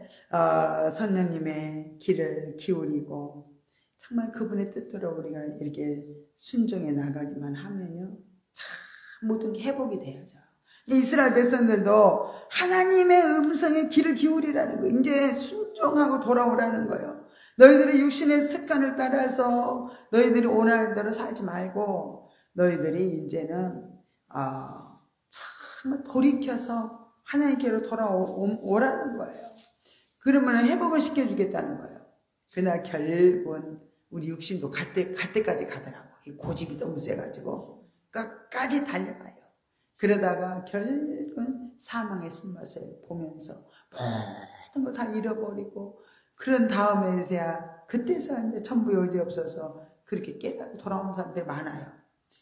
성령님의 길을 기울이고 정말 그분의 뜻대로 우리가 이렇게 순종해 나가기만 하면요 참 모든 게 회복이 되어져. 이스라엘 백성들도 하나님의 음성에 귀를 기울이라는 거예요. 이제 순종하고 돌아오라는 거예요. 너희들의 육신의 습관을 따라서 너희들이 원하는 대로 살지 말고 너희들이 이제는 참 돌이켜서 하나님께로 돌아오라는 거예요. 그러면 회복을 시켜주겠다는 거예요. 그날 결국은 우리 육신도 갈 때까지 가더라고. 고집이 너무 세가지고 끝까지 달려가요. 그러다가 결국은 사망의 쓴맛을 보면서 모든 걸 다 잃어버리고 그런 다음에서야 그때서 이제 천부 여지 없어서 그렇게 깨닫고 돌아오는 사람들이 많아요.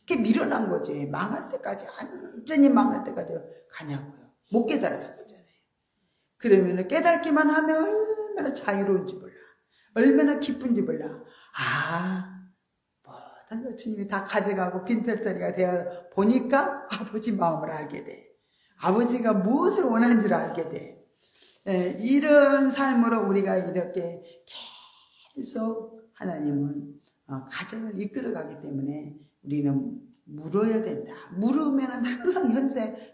그게 미련한 거지. 망할 때까지 완전히 망할 때까지 가냐고요. 못 깨달아서 그러잖아요. 그러면 깨닫기만 하면 얼마나 자유로운지 몰라. 얼마나 기쁜지 몰라. 모든 걸 주님이 다 가져가고 빈털터리가 되어 보니까 아버지 마음을 알게 돼. 아버지가 무엇을 원하는지를 알게 돼. 이런 삶으로 우리가 이렇게 계속 하나님은 가정을 이끌어가기 때문에 우리는 물어야 된다. 물으면 항상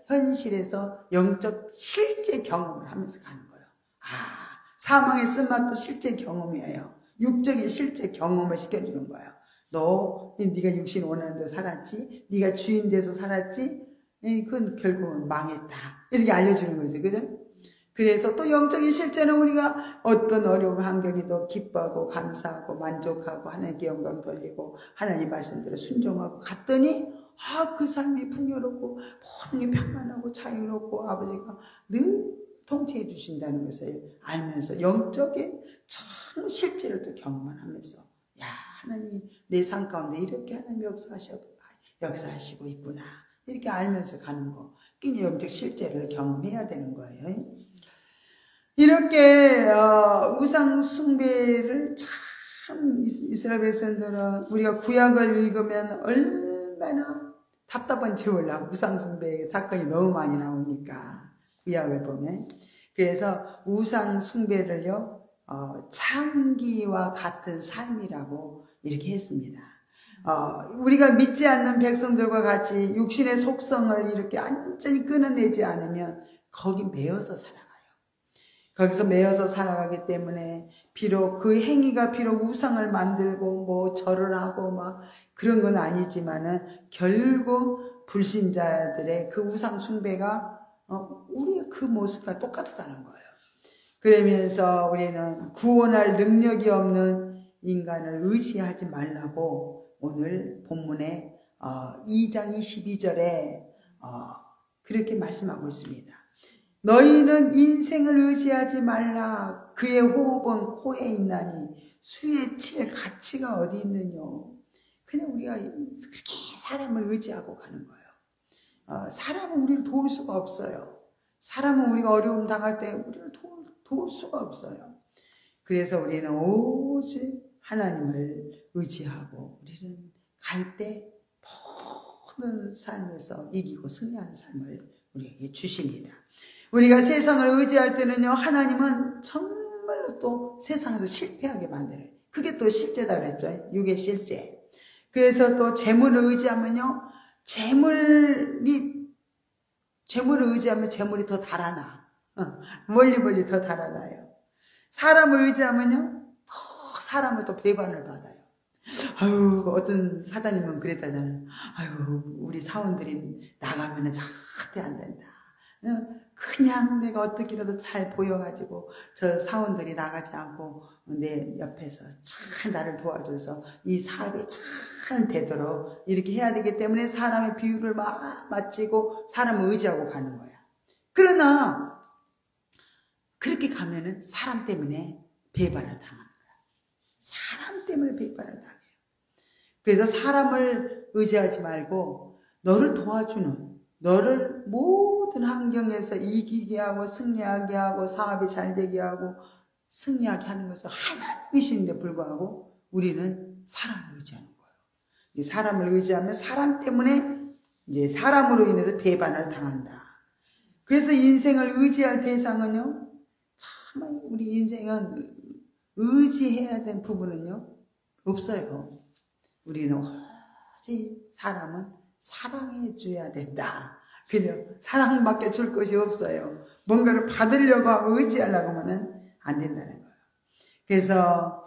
현실에서 영적 실제 경험을 하면서 가는 거예요. 사망의 쓴맛도 실제 경험이에요. 육적인 실제 경험을 시켜주는 거예요. 네가 육신 원하는 대로 살았지? 네가 주인 돼서 살았지? 그건 결국은 망했다. 이렇게 알려주는 거죠. 그죠? 그래서 또 영적인 실제는 우리가 어떤 어려운 환경에도 기뻐하고 감사하고 만족하고 하나님께 영광 돌리고 하나님 말씀대로 순종하고 갔더니 그 삶이 풍요롭고 모든 게 평안하고 자유롭고 아버지가 늘 통치해 주신다는 것을 알면서 영적인 참 실제를 또 경험하면서 하나님이 내 삶 가운데 이렇게 하나님 역사하시고 있구나 이렇게 알면서 가는 거 끼니 영적 실제를 경험해야 되는 거예요. 이렇게 우상 숭배를 참 이스라엘 백성들은 우리가 구약을 읽으면 얼마나 답답한지 몰라. 우상 숭배 사건이 너무 많이 나오니까 구약을 보면. 그래서 우상 숭배를요 창기와 같은 삶이라고 이렇게 했습니다. 우리가 믿지 않는 백성들과 같이 육신의 속성을 이렇게 완전히 끊어내지 않으면 거기 매여서 살아가요. 거기서 매여서 살아가기 때문에 비록 그 행위가 비록 우상을 만들고 뭐 절을 하고 막 그런 건 아니지만은 결국 불신자들의 그 우상 숭배가 우리의 그 모습과 똑같다는 거예요. 그러면서 우리는 구원할 능력이 없는 인간을 의지하지 말라고 오늘 본문에 2장 22절에 그렇게 말씀하고 있습니다. 너희는 인생을 의지하지 말라. 그의 호흡은 코에 있나니 수에 칠 가치가 어디 있느뇨. 그냥 우리가 그렇게 사람을 의지하고 가는 거예요. 사람은 우리를 도울 수가 없어요. 사람은 우리가 어려움 당할 때 우리를 도울 수가 없어요. 그래서 우리는 오직 하나님을 의지하고 우리는 갈 때 모든 삶에서 이기고 승리하는 삶을 우리에게 주십니다. 우리가 세상을 의지할 때는요, 하나님은 정말로 또 세상에서 실패하게 만들어요. 그게 또 실제다 그랬죠. 육의 실제. 그래서 또 재물을 의지하면요, 재물을 의지하면 재물이 더 달아나. 멀리 더 달아나요. 사람을 의지하면요, 더 사람을 또 배반을 받아요. 아유, 어떤 사장님은 그랬다잖아요. 아유, 우리 사원들이 나가면은 절대 안 된다. 그냥 내가 어떻게라도 잘 보여가지고 저 사원들이 나가지 않고 내 옆에서 잘 나를 도와줘서 이 사업이 잘 되도록 이렇게 해야 되기 때문에 사람의 비율을 맞추고 사람을 의지하고 가는 거야. 그러나 그렇게 가면은 사람 때문에 배반을 당하는 거야. 사람 때문에 배반을 당해요. 그래서 사람을 의지하지 말고 너를 도와주는, 너를 모든 환경에서 이기게 하고 승리하게 하고 사업이 잘 되게 하고 승리하게 하는 것은 하나님이신데 불구하고 우리는 사람을 의지하는 거예요. 사람을 의지하면 사람 때문에 이제 사람으로 인해서 배반을 당한다. 그래서 인생을 의지할 대상은요, 참 우리 인생은 의지해야 된 부분은요 없어요. 우리는 오직 사람은 사랑해 줘야 된다. 그죠? 사랑밖에 줄 것이 없어요. 뭔가를 받으려고 하고 의지하려고 하면 안 된다는 거예요. 그래서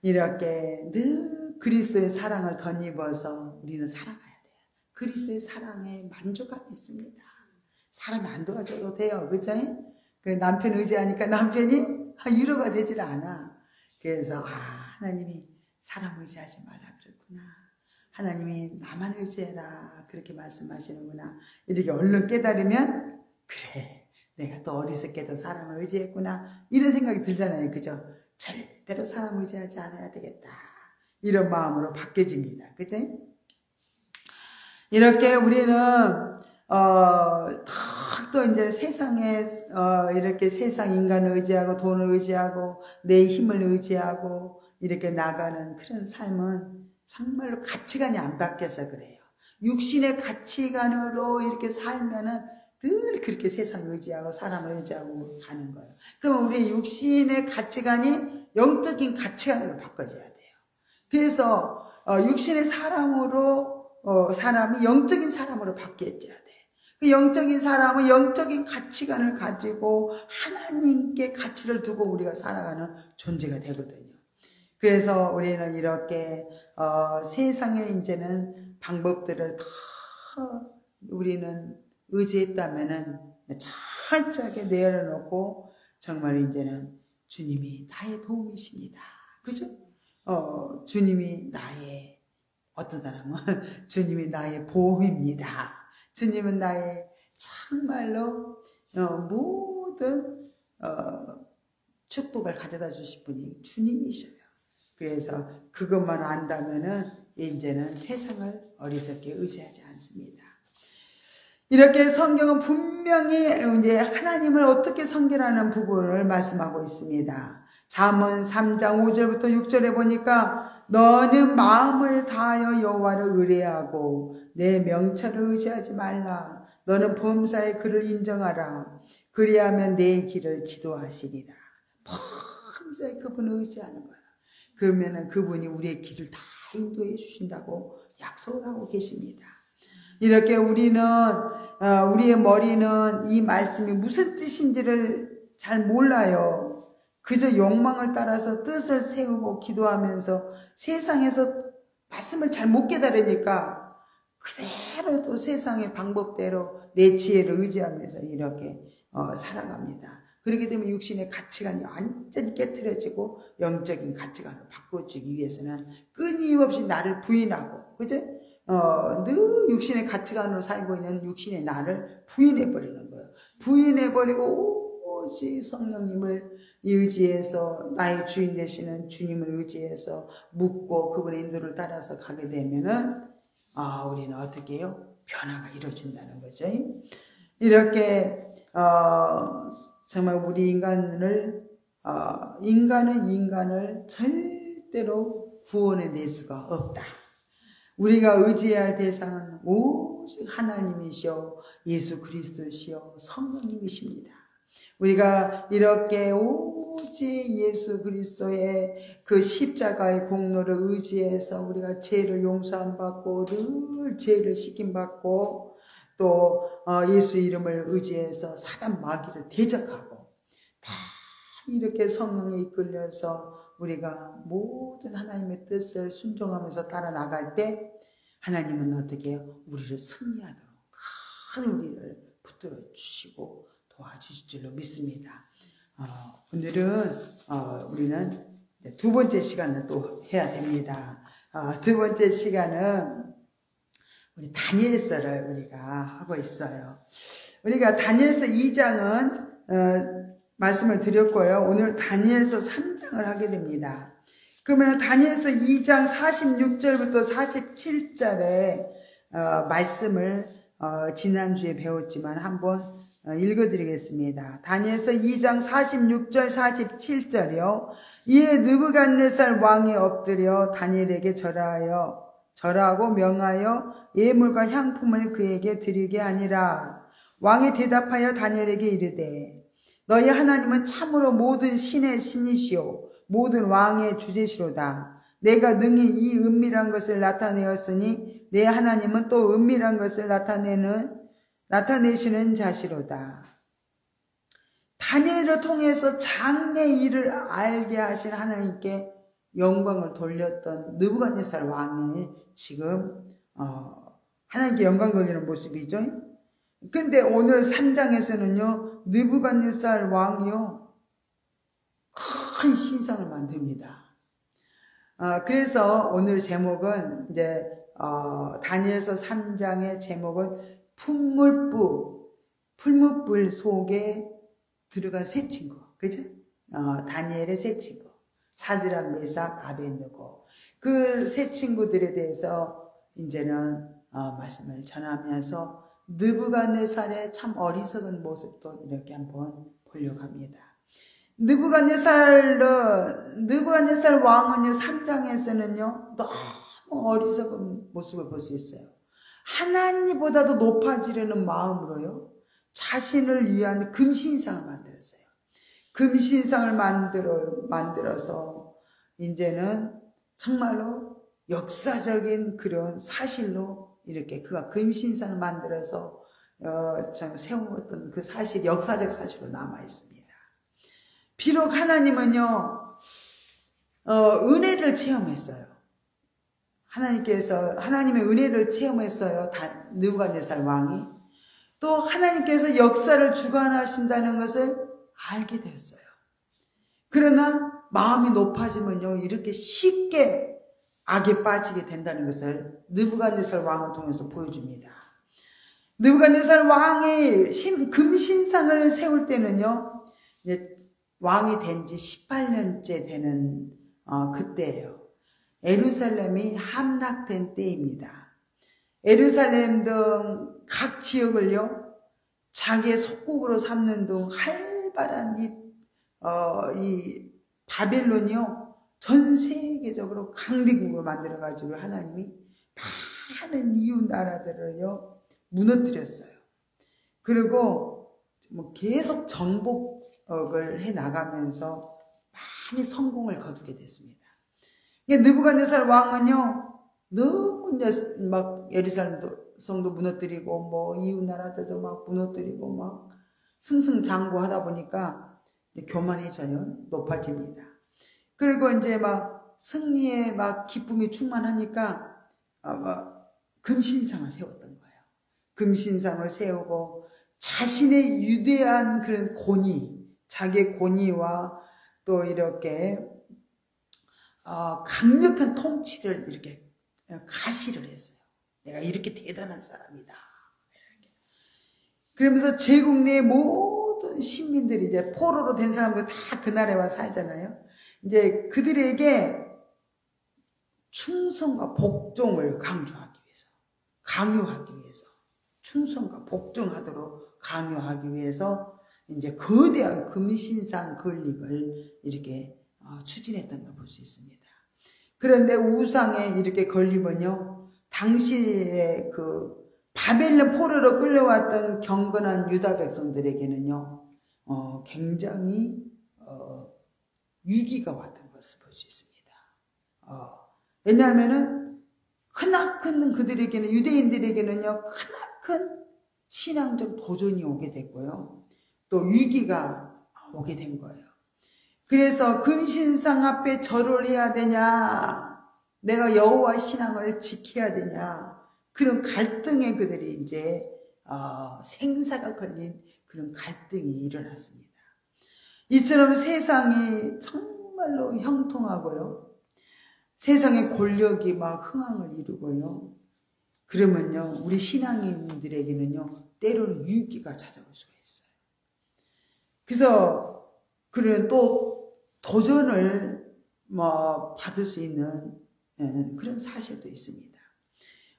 이렇게 늘 그리스도의 사랑을 덧입어서 우리는 살아가야 돼요. 그리스도의 사랑에 만족감이 있습니다. 사람이 안 도와줘도 돼요. 그죠? 그 남편 의지하니까 남편이 위로가 되질 않아. 그래서 하나님이 사람 의지하지 말라 그랬구나. 하나님이 나만 의지해라 그렇게 말씀하시는구나. 이렇게 얼른 깨달으면 그래, 내가 또 어리석게도 사람을 의지했구나 이런 생각이 들잖아요. 그죠? 절대로 사람 의지하지 않아야 되겠다 이런 마음으로 바뀌어집니다. 그죠? 이렇게 우리는 또 이제 세상에 이렇게 세상 인간을 의지하고 돈을 의지하고 내 힘을 의지하고 이렇게 나가는 그런 삶은 정말로 가치관이 안 바뀌어서 그래요. 육신의 가치관으로 이렇게 살면은 늘 그렇게 세상을 의지하고 사람을 의지하고 가는 거예요. 그러면 우리 육신의 가치관이 영적인 가치관으로 바꿔져야 돼요. 그래서 육신의 사람으로 사람이 영적인 사람으로 바뀌어져야 돼요. 그 영적인 사람은 영적인 가치관을 가지고 하나님께 가치를 두고 우리가 살아가는 존재가 되거든요. 그래서 우리는 이렇게 세상에 이제는 방법들을 다 우리는 의지했다면은 철저하게 내려놓고 정말 이제는 주님이 나의 도움이십니다. 그죠? 주님이 나의 어떤 사람은 주님이 나의 보험입니다. 주님은 나의 정말로 모든 축복을 가져다 주실 분이 주님이셔요. 그래서 그것만 안다면은 이제는 세상을 어리석게 의지하지 않습니다. 이렇게 성경은 분명히 이제 하나님을 어떻게 섬기라는 부분을 말씀하고 있습니다. 잠언 3장 5절부터 6절에 보니까 너는 마음을 다하여 여호와를 의뢰하고 내 명철을 의지하지 말라. 너는 범사의 그를 인정하라. 그리하면 내 길을 지도하시리라. 범사의 그분을 의지하는 거야. 그러면은 그분이 우리의 길을 다 인도해 주신다고 약속을 하고 계십니다. 이렇게 우리는 우리의 머리는 이 말씀이 무슨 뜻인지를 잘 몰라요. 그저 욕망을 따라서 뜻을 세우고 기도하면서 세상에서 말씀을 잘 못 깨달으니까 그대로 또 세상의 방법대로 내 지혜를 의지하면서 이렇게 살아갑니다. 그렇게 되면 육신의 가치관이 완전히 깨트려지고 영적인 가치관을 바꿔주기 위해서는 끊임없이 나를 부인하고, 그죠? 늘 육신의 가치관으로 살고 있는 육신의 나를 부인해버리는 거예요. 부인해버리고 오직 성령님을 의지해서, 나의 주인 되시는 주님을 의지해서 묻고 그분의 인도를 따라서 가게 되면은, 우리는 어떻게 해요? 변화가 이루어진다는 거죠. 이렇게, 정말 우리 인간은 인간을 절대로 구원해낼 수가 없다. 우리가 의지해야 할 대상은 오직 하나님이시오, 예수 그리스도시오, 성령님이십니다. 우리가 이렇게 오직 예수 그리스도의 그 십자가의 공로를 의지해서 우리가 죄를 용서함 받고 늘 죄를 씻김 받고 또 예수 이름을 의지해서 사단 마귀를 대적하고 다 이렇게 성령에 이끌려서 우리가 모든 하나님의 뜻을 순종하면서 따라 나갈 때 하나님은 어떻게 해요? 우리를 승리하도록 큰 우리를 붙들어 주시고 도와주실 줄로 믿습니다. 오늘은 우리는 두 번째 시간을 또 해야 됩니다. 두 번째 시간은 우리 다니엘서를 우리가 하고 있어요. 우리가 다니엘서 2장은 말씀을 드렸고요. 오늘 다니엘서 3장을 하게 됩니다. 그러면 다니엘서 2장 46절부터 47절의 말씀을 지난주에 배웠지만 한번 읽어드리겠습니다. 다니엘서 2장 46절 47절이요. 이에 느부갓네살 왕이 엎드려 다니엘에게 절하고 명하여 예물과 향품을 그에게 드리게 하니라. 왕이 대답하여 다니엘에게 이르되 너희 하나님은 참으로 모든 신의 신이시오 모든 왕의 주제시로다. 내가 능히 이 은밀한 것을 나타내었으니 내 하나님은 또 은밀한 것을 나타내시는 자시로다. 다니엘을 통해서 장래의 일을 알게 하신 하나님께 영광을 돌렸던 느부갓네살 왕이 지금 하나님께 영광 돌리는 모습이죠. 근데 오늘 3장에서는요 느부갓네살 왕이요 큰 신상을 만듭니다. 그래서 오늘 제목은 이제 다니엘서 3장의 제목은 풀무불 속에 들어간 새 친구, 그죠? 다니엘의 새 친구, 사드락, 메삭, 아벳느고 그 새 친구들에 대해서 이제는 말씀을 전하면서 느부갓네살의 참 어리석은 모습도 이렇게 한번 보려고 합니다. 느부갓네살 왕은요 3장에서는요 너무 어리석은 모습을 볼 수 있어요. 하나님보다도 높아지려는 마음으로요 자신을 위한 금신상을 만들었어요. 금신상을 만들어서 이제는 정말로 역사적인 그런 사실로 이렇게 그가 금신상을 만들어서 세웠던 그 사실, 역사적 사실로 남아 있습니다. 비록 하나님은요 은혜를 체험했어요. 하나님의 은혜를 체험했어요. 느부갓네살 왕이. 또 하나님께서 역사를 주관하신다는 것을 알게 되었어요. 그러나 마음이 높아지면요 이렇게 쉽게 악에 빠지게 된다는 것을 느부갓네살 왕을 통해서 보여줍니다. 느부갓네살 왕이 금신상을 세울 때는요 이제 왕이 된 지 18년째 되는 그때예요. 예루살렘이 함락된 때입니다. 예루살렘 등 각 지역을요 자기의 속국으로 삼는 등 활발한 이 바벨론이요 전 세계적으로 강대국으로 만들어가지고 하나님이 많은 이웃 나라들을요 무너뜨렸어요. 그리고 계속 정복을 해 나가면서 많이 성공을 거두게 됐습니다. 느부갓네살 왕은요 너무 막 예루살렘도 성도 무너뜨리고 이웃 나라들도 막 무너뜨리고 막 승승장구하다 보니까 교만해져요. 높아집니다. 그리고 이제 막 승리에 막 기쁨이 충만하니까 금신상을 세웠던 거예요. 금신상을 세우고 자신의 유대한 그런 권위, 자기 권위와 또 이렇게 강력한 통치를 이렇게 가시를 했어요. 내가 이렇게 대단한 사람이다. 그러면서 제국 내 모든 시민들이 이제 포로로 된 사람들 다 그날에 와 살잖아요. 이제 그들에게 충성과 복종을 강요하기 위해서 충성과 복종하도록 강요하기 위해서 이제 거대한 금신상 건립을 이렇게 추진했던 걸 볼 수 있습니다. 그런데 우상의 이렇게 건립은요, 당시에 그 바벨론 포로로 끌려왔던 경건한 유다 백성들에게는요, 굉장히 위기가 왔던 것을 볼 수 있습니다. 왜냐하면은 크나큰 그들에게는, 유대인들에게는요, 크나큰 신앙적 도전이 오게 됐고요, 또 위기가 오게 된 거예요. 그래서 금신상 앞에 절을 해야 되냐, 내가 여호와 신앙을 지켜야 되냐, 그런 갈등에 그들이 이제 생사가 걸린 그런 갈등이 일어났습니다. 이처럼 세상이 정말로 형통하고요, 세상의 권력이 막 흥황을 이루고요, 그러면요, 우리 신앙인들에게는요, 때로는 위기가 찾아올 수가 있어요. 그래서 그런 또 도전을 받을 수 있는 그런 사실도 있습니다.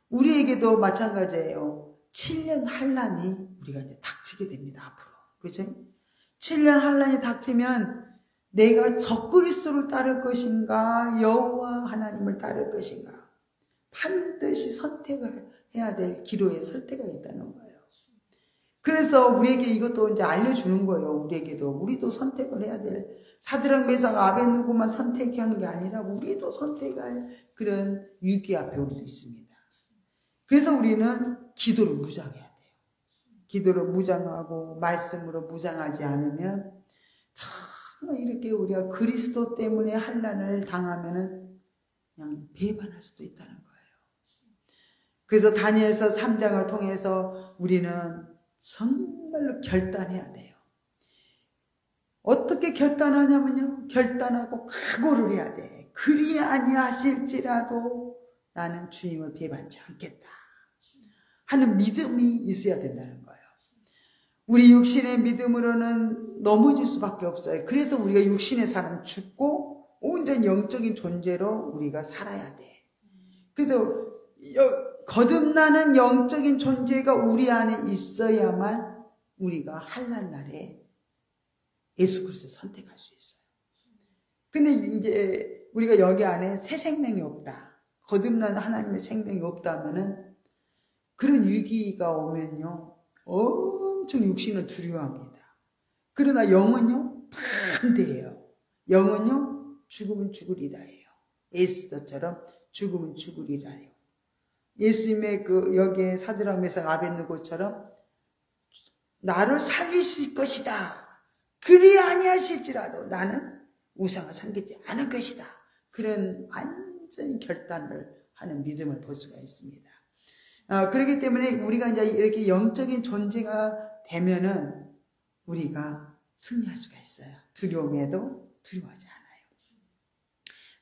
우리에게도 마찬가지예요. 7년 환란이 우리가 이제 닥치게 됩니다. 앞으로. 그죠? 7년 환란이 닥치면 내가 적그리스도를 따를 것인가, 여호와 하나님을 따를 것인가, 반드시 선택을 해야 될 기로에 설 때가 있다는 거예요. 그래서 우리에게 이것도 이제 알려주는 거예요. 우리도 선택을 해야 될, 사드락 메삭 아벳느고만 선택하는 게 아니라 우리도 선택할 그런 위기 앞에 우리도 있습니다. 그래서 우리는 기도로 무장해야 돼요. 기도로 무장하고 말씀으로 무장하지 않으면 정말 이렇게 우리가 그리스도 때문에 환난을 당하면은 그냥 배반할 수도 있다는 거예요. 그래서 다니엘서 3장을 통해서 우리는 정말로 결단해야 돼요. 어떻게 결단하냐면요, 결단하고 각오를 해야 돼. 그리 아니하실지라도 나는 주님을 배반치 않겠다 하는 믿음이 있어야 된다는 거예요. 우리 육신의 믿음으로는 넘어질 수밖에 없어요. 그래서 우리가 육신의 사람 죽고 온전히 영적인 존재로 우리가 살아야 돼. 그래서 거듭나는 영적인 존재가 우리 안에 있어야만 우리가 환난 날에 예수 그리스도를 선택할 수 있어요. 근데 이제 우리가 여기 안에 새 생명이 없다, 거듭난 하나님의 생명이 없다면은 그런 위기가 오면요, 엄청 육신은 두려워합니다. 그러나 영은요, 반대예요. 영은요, 죽으면 죽으리라예요. 에스더처럼 죽으면 죽으리라예요. 예수님의 여기에 사드락 메삭 아벳느고처럼 나를 살리실 것이다, 그리 아니하실지라도 나는 우상을 섬기지 않을 것이다, 그런 완전히 결단을 하는 믿음을 볼 수가 있습니다. 그렇기 때문에 우리가 이제 이렇게 영적인 존재가 되면은 우리가 승리할 수가 있어요. 두려움에도 두려워하지 않아요.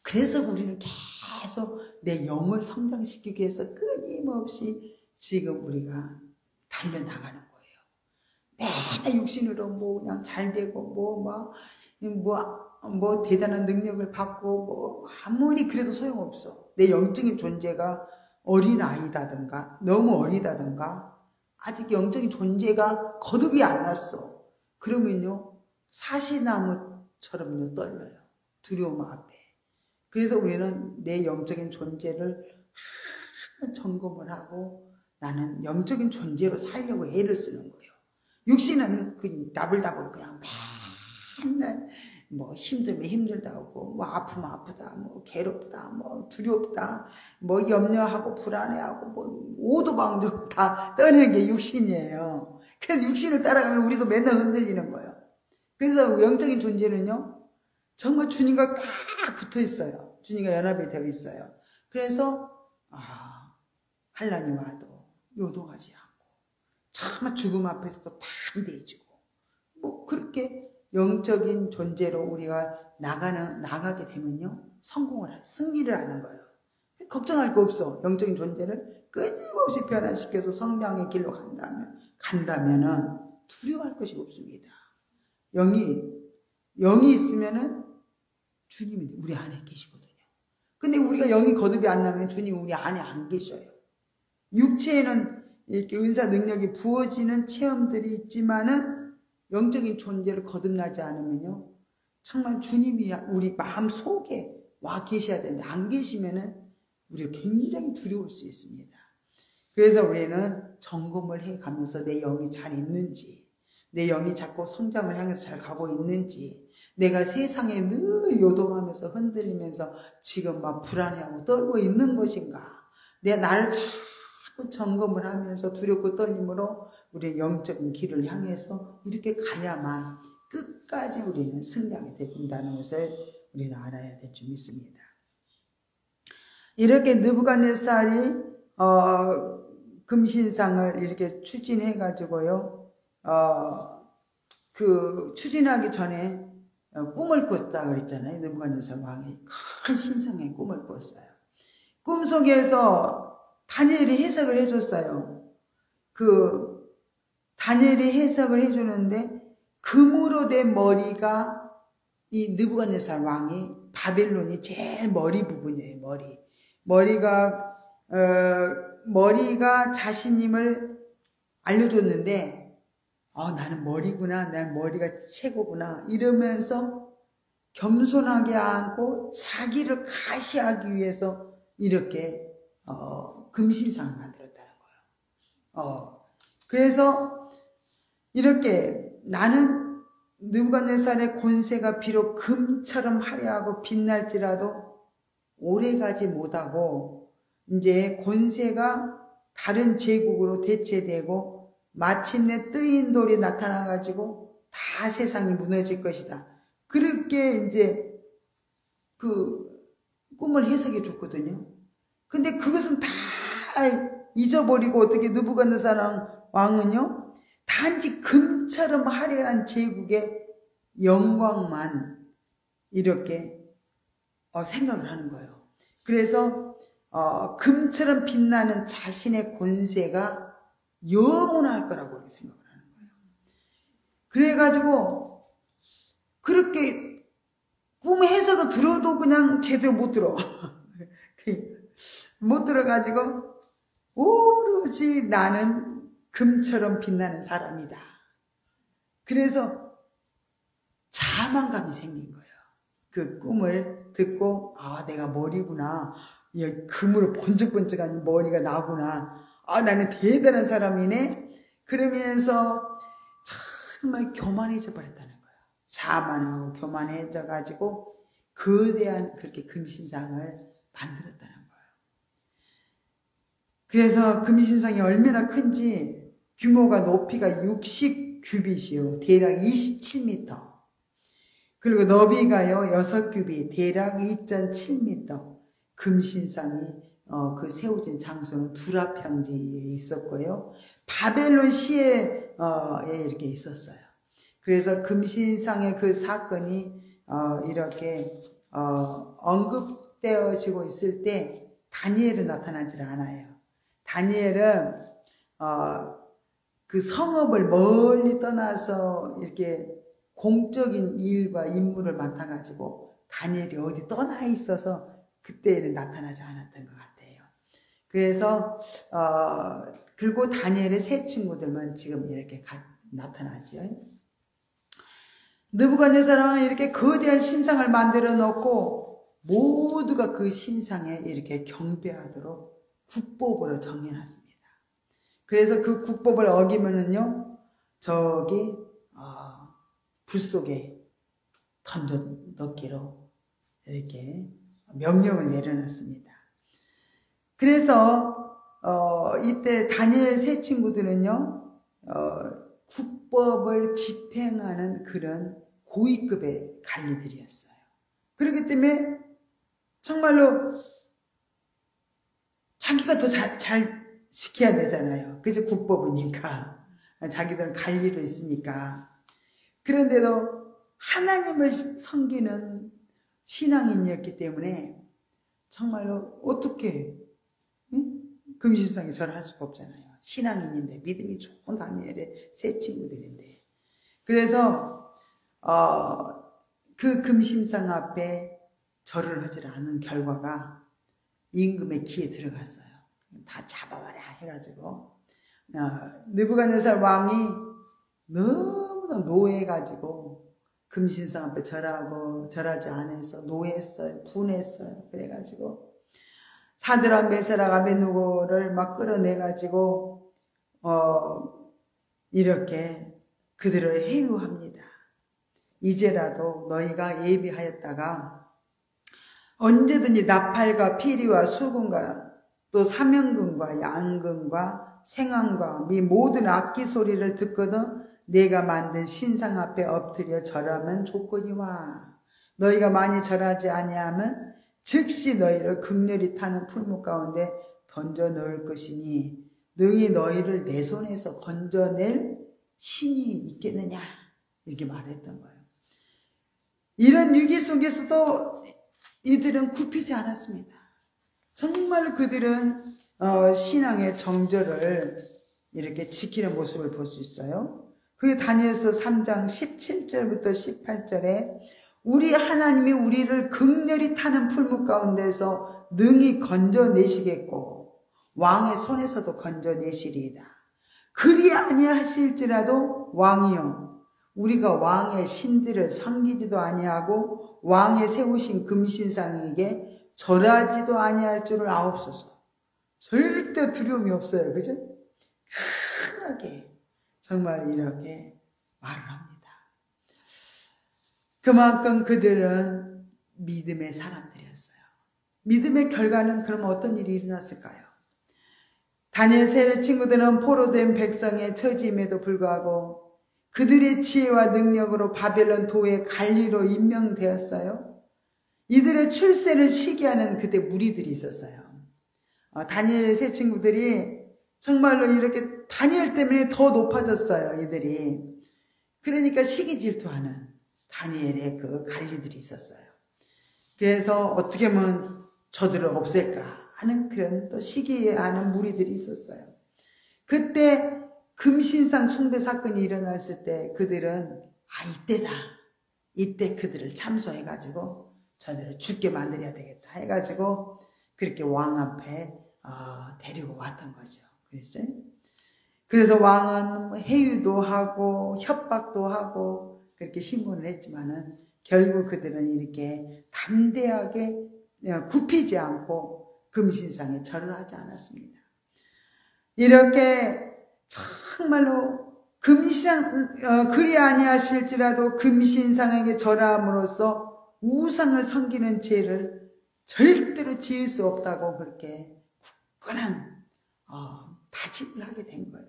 그래서 우리는 계속 내 영을 성장시키기 위해서 끊임없이 지금 우리가 달려나가는 거예요. 맨날 육신으로 그냥 잘 되고 대단한 능력을 받고 아무리 그래도 소용없어. 내 영적인 존재가 어린아이다든가 너무 어리다든가 아직 영적인 존재가 거듭이 안 났어. 그러면요, 사시나무처럼요 떨려요. 두려움 앞에. 그래서 우리는 내 영적인 존재를 항상 점검을 하고 나는 영적인 존재로 살려고 애를 쓰는 거예요. 육신은 나불나불 그냥 맨날 힘들면 힘들다고, 아프면 아프다, 괴롭다, 두렵다, 염려하고 불안해하고, 오도방도 다 떠는 게 육신이에요. 그래서 육신을 따라가면 우리도 맨날 흔들리는 거예요. 그래서 영적인 존재는요, 정말 주님과 딱 붙어 있어요. 주님과 연합이 되어 있어요. 그래서, 환난이 와도 요동하지 않고, 정말 죽음 앞에서도 담대해지고, 그렇게 영적인 존재로 우리가 나가게 되면요, 승리를 하는 거예요. 걱정할 거 없어. 영적인 존재를 끊임없이 변화시켜서 성장의 길로 간다면은 두려워할 것이 없습니다. 영이 있으면은 주님이 우리 안에 계시거든요. 근데 우리가 영이 거듭이 안 나면 주님이 우리 안에 안 계셔요. 육체에는 이렇게 은사 능력이 부어지는 체험들이 있지만은 영적인 존재를 거듭나지 않으면요, 정말 주님이 우리 마음 속에 와 계셔야 되는데 안 계시면은 우리가 굉장히 두려울 수 있습니다. 그래서 우리는 점검을 해가면서 내 영이 잘 있는지, 내 영이 자꾸 성장을 향해서 잘 가고 있는지, 내가 세상에 늘 요동하면서 흔들리면서 지금 막 불안해하고 떨고 있는 것인가, 나를 자꾸 점검을 하면서 두렵고 떨림으로 우리의 영적인 길을 향해서 이렇게 가야만 끝까지 우리는 승리하게 된다는 것을 우리는 알아야 될 줄 믿습니다. 이렇게 느부갓네살이 금신상을 이렇게 추진해가지고요, 추진하기 전에 꿈을 꿨다 그랬잖아요. 느부갓네살 왕이 큰 신상의 꿈을 꿨어요. 꿈속에서 다니엘이 해석을 해줬어요. 다니엘이 해석을 해주는데 금으로 된 머리가 이 느부갓네살 왕이 바벨론이 제일 머리 부분이에요. 머리가 자신임을 알려줬는데 나는 머리구나, 난 머리가 최고구나 이러면서 겸손하게 안고 자기를 가시하기 위해서 이렇게 금신상을 만들었다는 거예요. 그래서 이렇게 나는 느부갓네살의 권세가 비록 금처럼 화려하고 빛날지라도 오래가지 못하고 이제 권세가 다른 제국으로 대체되고 마침내 뜨인 돌이 나타나가지고 다 세상이 무너질 것이다. 그렇게 이제 꿈을 해석해 줬거든요. 근데 그것은 다 잊어버리고 어떻게 느부갓네살 왕은요, 단지 금처럼 화려한 제국의 영광만 이렇게 생각을 하는 거예요. 그래서 금처럼 빛나는 자신의 권세가 영원할 거라고 이렇게 생각을 하는 거예요. 그래가지고 그렇게 꿈의 해석을 들어도 그냥 제대로 못 들어. 못 들어가지고 오로지 나는 금처럼 빛나는 사람이다. 그래서 자만감이 생긴 거예요. 그 꿈을 듣고 내가 머리구나. 금으로 번쩍번쩍한 머리가 나구나. 나는 대단한 사람이네. 그러면서 정말 교만해져 버렸다는 거예요. 자만하고 교만해져 가지고 거대한 그렇게 금신상을 만들었다는 거예요. 그래서 금신상이 얼마나 큰지 규모가 높이가 60규빗이요. 대략 27m. 그리고 너비가요 6규빗, 대략 2.7m. 금신상이 그 세워진 장소는 두라 평지에 있었고요. 바벨론 시에 이렇게 있었어요. 그래서 금신상의 그 사건이 이렇게 언급되어지고 있을 때 다니엘은 나타나질 않아요. 다니엘은 그 성읍을 멀리 떠나서 이렇게 공적인 일과 임무를 맡아가지고 다니엘이 어디 떠나 있어서 그때는 나타나지 않았던 것 같아요. 그래서 그리고 다니엘의 세 친구들만 지금 이렇게 나타나죠. 느부갓네살은 이렇게 거대한 신상을 만들어 놓고 모두가 그 신상에 이렇게 경배하도록 국법으로 정해놨습니다. 그래서 그 국법을 어기면은요, 저기 불 속에 던져 넣기로 이렇게 명령을 내려놨습니다. 그래서 이때 다니엘 세 친구들은요, 국법을 집행하는 그런 고위급의 관리들이었어요. 그렇기 때문에 정말로 자기가 더 잘 지켜야 되잖아요. 그죠? 국법이니까. 자기들은 관리로 있으니까. 그런데도 하나님을 섬기는 신앙인이었기 때문에 정말로 어떻게 금신상에 절할 수가 없잖아요. 신앙인인데, 믿음이 좋은 다니엘의 세 친구들인데. 그래서 그 금신상 앞에 절을 하지 않은 결과가 임금의 귀에 들어갔어요. 다 잡아와라 해가지고 느부갓네살 왕이 너무나 노해가지고 금신상 앞에 절하지 않아서 노했어요. 분했어요. 그래가지고 사드락 메사락 아벳느고를 막 끌어내가지고 이렇게 그들을 해유합니다. 이제라도 너희가 예비하였다가 언제든지 나팔과 피리와 수금과 또 사명금과 양금과 생황과 미 모든 악기 소리를 듣거든 내가 만든 신상 앞에 엎드려 절하면 좋거니와 너희가 많이 절하지 아니하면 즉시 너희를 극렬히 타는 풀무 가운데 던져 넣을 것이니 능히 너희를 내 손에서 건져낼 신이 있겠느냐 이렇게 말했던 거예요. 이런 위기 속에서도 이들은 굽히지 않았습니다. 정말 그들은 신앙의 정절을 이렇게 지키는 모습을 볼 수 있어요. 그게 다니엘서 3장 17절부터 18절에 우리 하나님이 우리를 극렬히 타는 풀무 가운데서 능히 건져내시겠고 왕의 손에서도 건져내시리이다. 그리 아니하실지라도 왕이여 우리가 왕의 신들을 섬기지도 아니하고 왕의 세우신 금신상에게 절하지도 아니할 줄을 아옵소서. 절대 두려움이 없어요. 그죠? 강하게 정말 이렇게 말을 합니다. 그만큼 그들은 믿음의 사람들이었어요. 믿음의 결과는 그러면 어떤 일이 일어났을까요? 다니엘 세 친구들은 포로된 백성의 처지임에도 불구하고 그들의 지혜와 능력으로 바벨론 도의 관리로 임명되었어요. 이들의 출세를 시기하는 그때 무리들이 있었어요. 다니엘의 세 친구들이 정말로 이렇게 다니엘 때문에 더 높아졌어요. 이들이. 그러니까 시기 질투하는 다니엘의 그 관리들이 있었어요. 그래서 어떻게 하면 저들을 없앨까 하는 그런 또 시기하는 무리들이 있었어요. 그때 금신상 숭배 사건이 일어났을 때 그들은 이때다. 이때 그들을 참소해가지고 저들을 죽게 만들어야 되겠다 해가지고 그렇게 왕 앞에 데리고 왔던 거죠. 그래서 왕은 해유도 하고 협박도 하고 그렇게 신문을 했지만은 결국 그들은 이렇게 담대하게 굽히지 않고 금신상에 절을 하지 않았습니다. 이렇게 정말로 그리 아니하실지라도 금신상에게 절함으로써 우상을 섬기는 죄를 절대로 지을 수 없다고 그렇게 굳건한 다짐을 하게 된 거예요.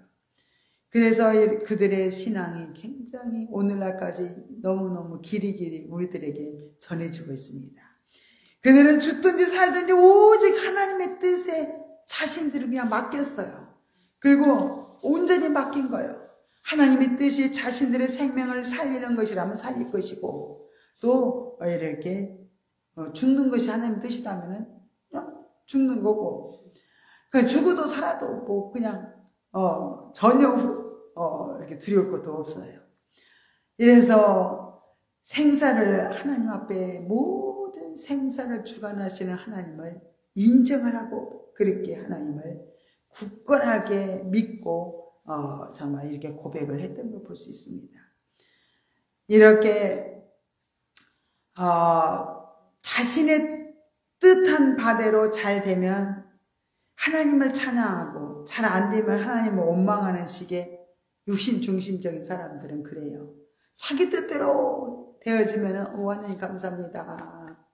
그래서 그들의 신앙이 굉장히 오늘날까지 너무너무 길이길이 우리들에게 전해주고 있습니다. 그들은 죽든지 살든지 오직 하나님의 뜻에 자신들을 그냥 맡겼어요. 그리고 온전히 맡긴 거예요. 하나님의 뜻이 자신들의 생명을 살리는 것이라면 살릴 것이고 또 이렇게 죽는 것이 하나님의 뜻이라면 그냥 죽는 거고 그냥 죽어도 살아도 뭐 그냥 전혀 이렇게 두려울 것도 없어요. 이래서 생사를 하나님 앞에 모든 생사를 주관하시는 하나님을 인정을 하고 그렇게 하나님을 굳건하게 믿고 정말 이렇게 고백을 했던 걸 볼 수 있습니다. 이렇게 자신의 뜻한 바대로 잘 되면 하나님을 찬양하고 잘 안 되면 하나님을 원망하는 식의 육신 중심적인 사람들은 그래요. 자기 뜻대로 되어지면 하나님 감사합니다.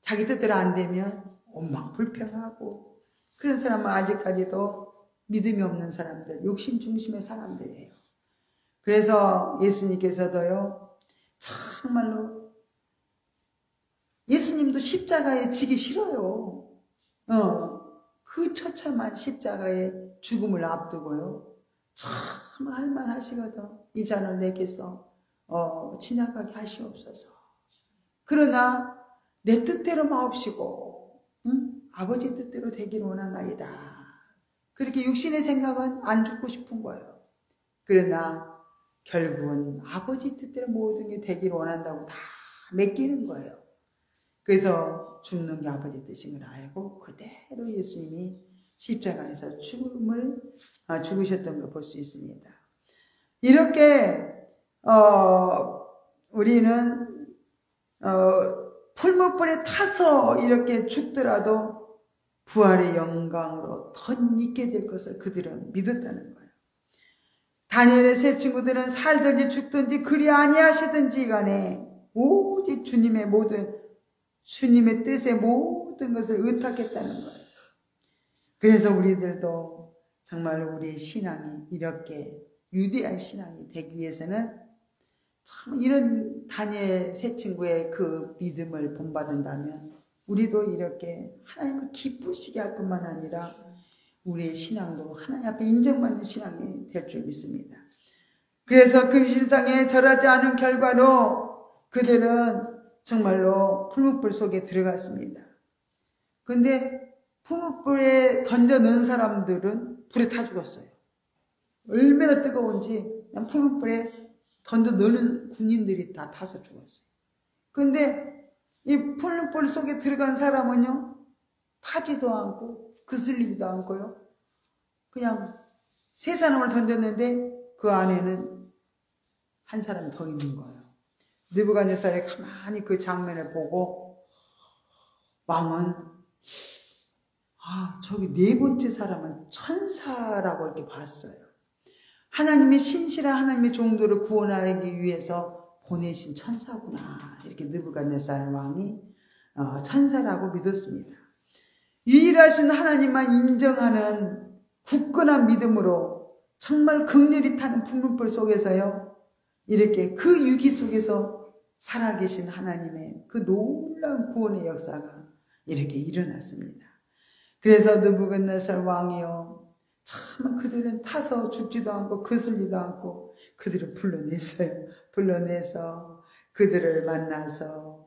자기 뜻대로 안 되면 원망 불평하고 그런 사람은 아직까지도 믿음이 없는 사람들, 욕심 중심의 사람들이에요. 그래서 예수님께서도요, 정말로 예수님도 십자가에 지기 싫어요. 그 처참한 십자가의 죽음을 앞두고요. 참 할만하시거든. 이 잔을 내게서 지나가게 하시옵소서. 그러나 내 뜻대로 마옵시고 아버지 뜻대로 되기를 원하나이다. 그렇게 육신의 생각은 안 죽고 싶은 거예요. 그러나 결국은 아버지 뜻대로 모든 게 되기를 원한다고 다 맡기는 거예요. 그래서 죽는 게 아버지 뜻인 걸 알고 그대로 예수님이 십자가에서 죽으셨던 걸 볼 수 있습니다. 이렇게 우리는 풀무불에 타서 이렇게 죽더라도 부활의 영광으로 덧입게 될 것을 그들은 믿었다는 거예요. 다니엘의 세 친구들은 살든지 죽든지 그리 아니하시든지 간에 오직 주님의 뜻의 모든 것을 의탁했다는 거예요. 그래서 우리들도 정말 우리의 신앙이 이렇게 위대한 신앙이 되기 위해서는 참 이런 다니엘 세 친구의 그 믿음을 본받는다면 우리도 이렇게 하나님을 기쁘시게 할 뿐만 아니라 우리의 신앙도 하나님 앞에 인정받는 신앙이 될 줄 믿습니다. 그래서 금신상에 절하지 않은 결과로 그들은 정말로 풀무불 속에 들어갔습니다. 그런데 풀무불에 던져 넣은 사람들은 불에 타 죽었어요. 얼마나 뜨거운지 그냥 풀무불에 던져 넣는 군인들이 다 타서 죽었어요. 그런데 이 풀무불 속에 들어간 사람은요, 타지도 않고 그슬리지도 않고요, 그냥 세 사람을 던졌는데 그 안에는 한 사람이 더 있는 거예요. 느부갓네살이 가만히 그 장면을 보고 왕은 저기 네 번째 사람은 천사라고 이렇게 봤어요. 하나님의 신실한 하나님의 종들을 구원하기 위해서 보내신 천사구나. 이렇게 느부갓네살 왕이 천사라고 믿었습니다. 유일하신 하나님만 인정하는 굳건한 믿음으로 정말 극렬히 타는 풀무불 속에서요, 이렇게 그 위기 속에서 살아계신 하나님의 그 놀라운 구원의 역사가 이렇게 일어났습니다. 그래서 느부갓네살 왕이요, 참 그들은 타서 죽지도 않고 거슬리도 않고 그들을 불러냈어요. 불러내서 그들을 만나서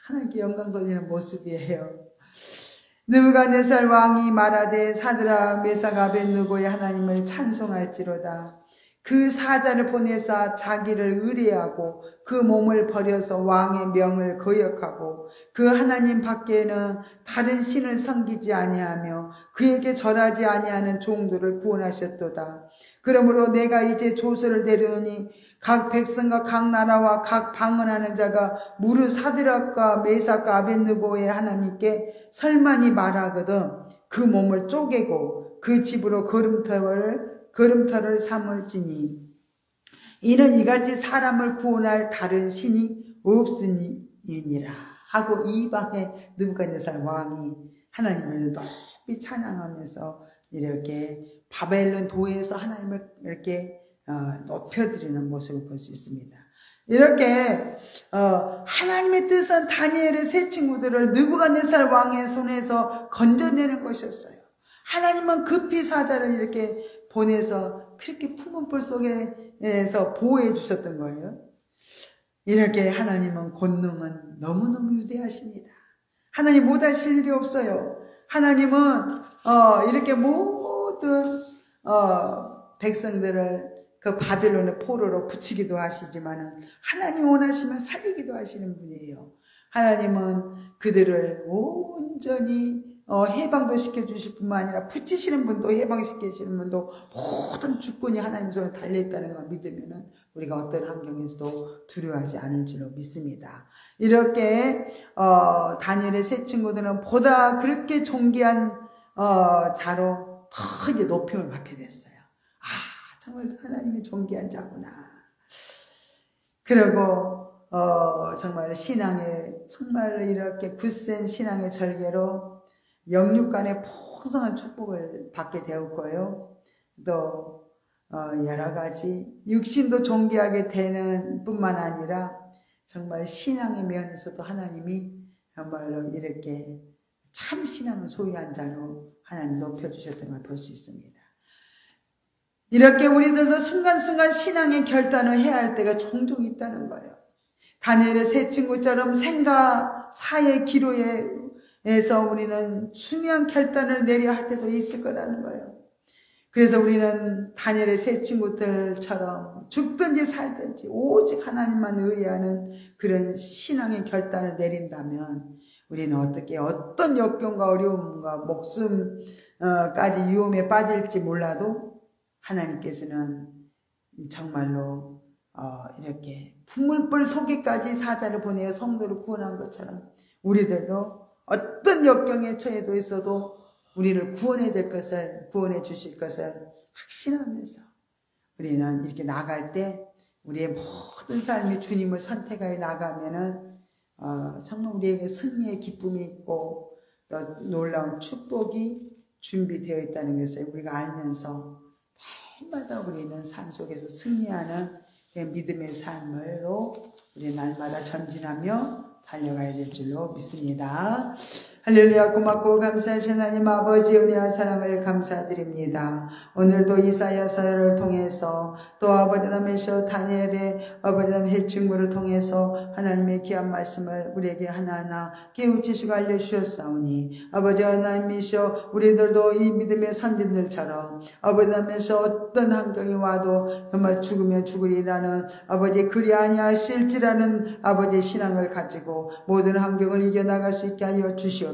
하나님께 영광 돌리는 모습이에요. 느부갓네살 왕이 말하되 사드락 메삭 아벳느고의 하나님을 찬송할지로다. 그 사자를 보내사 자기를 의뢰하고 그 몸을 버려서 왕의 명을 거역하고 그 하나님 밖에는 다른 신을 섬기지 아니하며 그에게 절하지 아니하는 종들을 구원하셨도다. 그러므로 내가 이제 조서를 내려오니 각 백성과 각 나라와 각 방언하는 자가 무릇 사드락과 메삭과 아벳느고의 하나님께 설만이 말하거든 그 몸을 쪼개고 그 집으로 걸음터를 삼을지니 이는 이같이 사람을 구원할 다른 신이 없으니라 하고 이방의 느부갓네살 왕이 하나님을 높이 찬양하면서 이렇게 바벨론 도에서 하나님을 이렇게 높여드리는 모습을 볼 수 있습니다. 이렇게 하나님의 뜻은 다니엘의 세 친구들을 느부갓네살 왕의 손에서 건져내는 것이었어요. 하나님은 급히 사자를 이렇게 보내서 그렇게 풀무불 속에서 보호해 주셨던 거예요. 이렇게 하나님은 권능은 너무너무 위대하십니다. 하나님 못하실 일이 없어요. 하나님은 이렇게 모든 백성들을 그 바벨론의 포로로 붙이기도 하시지만 하나님 원하시면 살리기도 하시는 분이에요. 하나님은 그들을 온전히 해방도 시켜주실 뿐만 아니라 붙이시는 분도 해방시키시는 분도 모든 주권이 하나님 손에 달려있다는 걸 믿으면 우리가 어떤 환경에서도 두려워하지 않을 줄로 믿습니다. 이렇게 다니엘의 세 친구들은 보다 그렇게 존귀한 자로 더 이제 높임을 받게 됐어요. 정말 하나님의 존귀한 자구나. 그리고 정말 신앙의 정말 이렇게 굳센 신앙의 절개로 영육간의 풍성한 축복을 받게 되었고요. 또 여러 가지 육신도 존귀하게 되는 뿐만 아니라 정말 신앙의 면에서도 하나님이 정말로 이렇게 참 신앙을 소유한 자로 하나님 높여주셨던 걸 볼 수 있습니다. 이렇게 우리들도 순간순간 신앙의 결단을 해야 할 때가 종종 있다는 거예요. 다니엘의 세 친구처럼 생과 사의 기로에서 우리는 중요한 결단을 내려야 할 때도 있을 거라는 거예요. 그래서 우리는 다니엘의 세 친구들처럼 죽든지 살든지 오직 하나님만 의뢰하는 그런 신앙의 결단을 내린다면 우리는 어떤 역경과 어려움과 목숨까지 위험에 빠질지 몰라도 하나님께서는 정말로 이렇게 풍물불 속에까지 사자를 보내어 성도를 구원한 것처럼 우리들도 어떤 역경에 처해도 있어도 우리를 구원해 주실 것을 확신하면서 우리는 이렇게 나갈 때 우리의 모든 삶이 주님을 선택하여 나가면은 정말 우리에게 승리의 기쁨이 있고 또 놀라운 축복이 준비되어 있다는 것을 우리가 알면서 날마다 우리는 삶 속에서 승리하는 믿음의 삶으로 우리 날마다 전진하며 달려가야 될 줄로 믿습니다. 할렐루야. 고맙고 감사하신 하나님 아버지 은혜와 사랑을 감사드립니다. 오늘도 이사야서를 통해서 또 아버지 하나님이셔 다니엘의 아버지 하나님의 친구를 통해서 하나님의 귀한 말씀을 우리에게 하나하나 깨우치시고 알려주셨사오니 아버지 하나님이셔 우리들도 이 믿음의 선진들처럼 아버지 하나님이셔 어떤 환경이 와도 정말 죽으면 죽으리라는 아버지 그리 아니하실지라는 아버지의 신앙을 가지고 모든 환경을 이겨나갈 수 있게 하여 주시옵소서.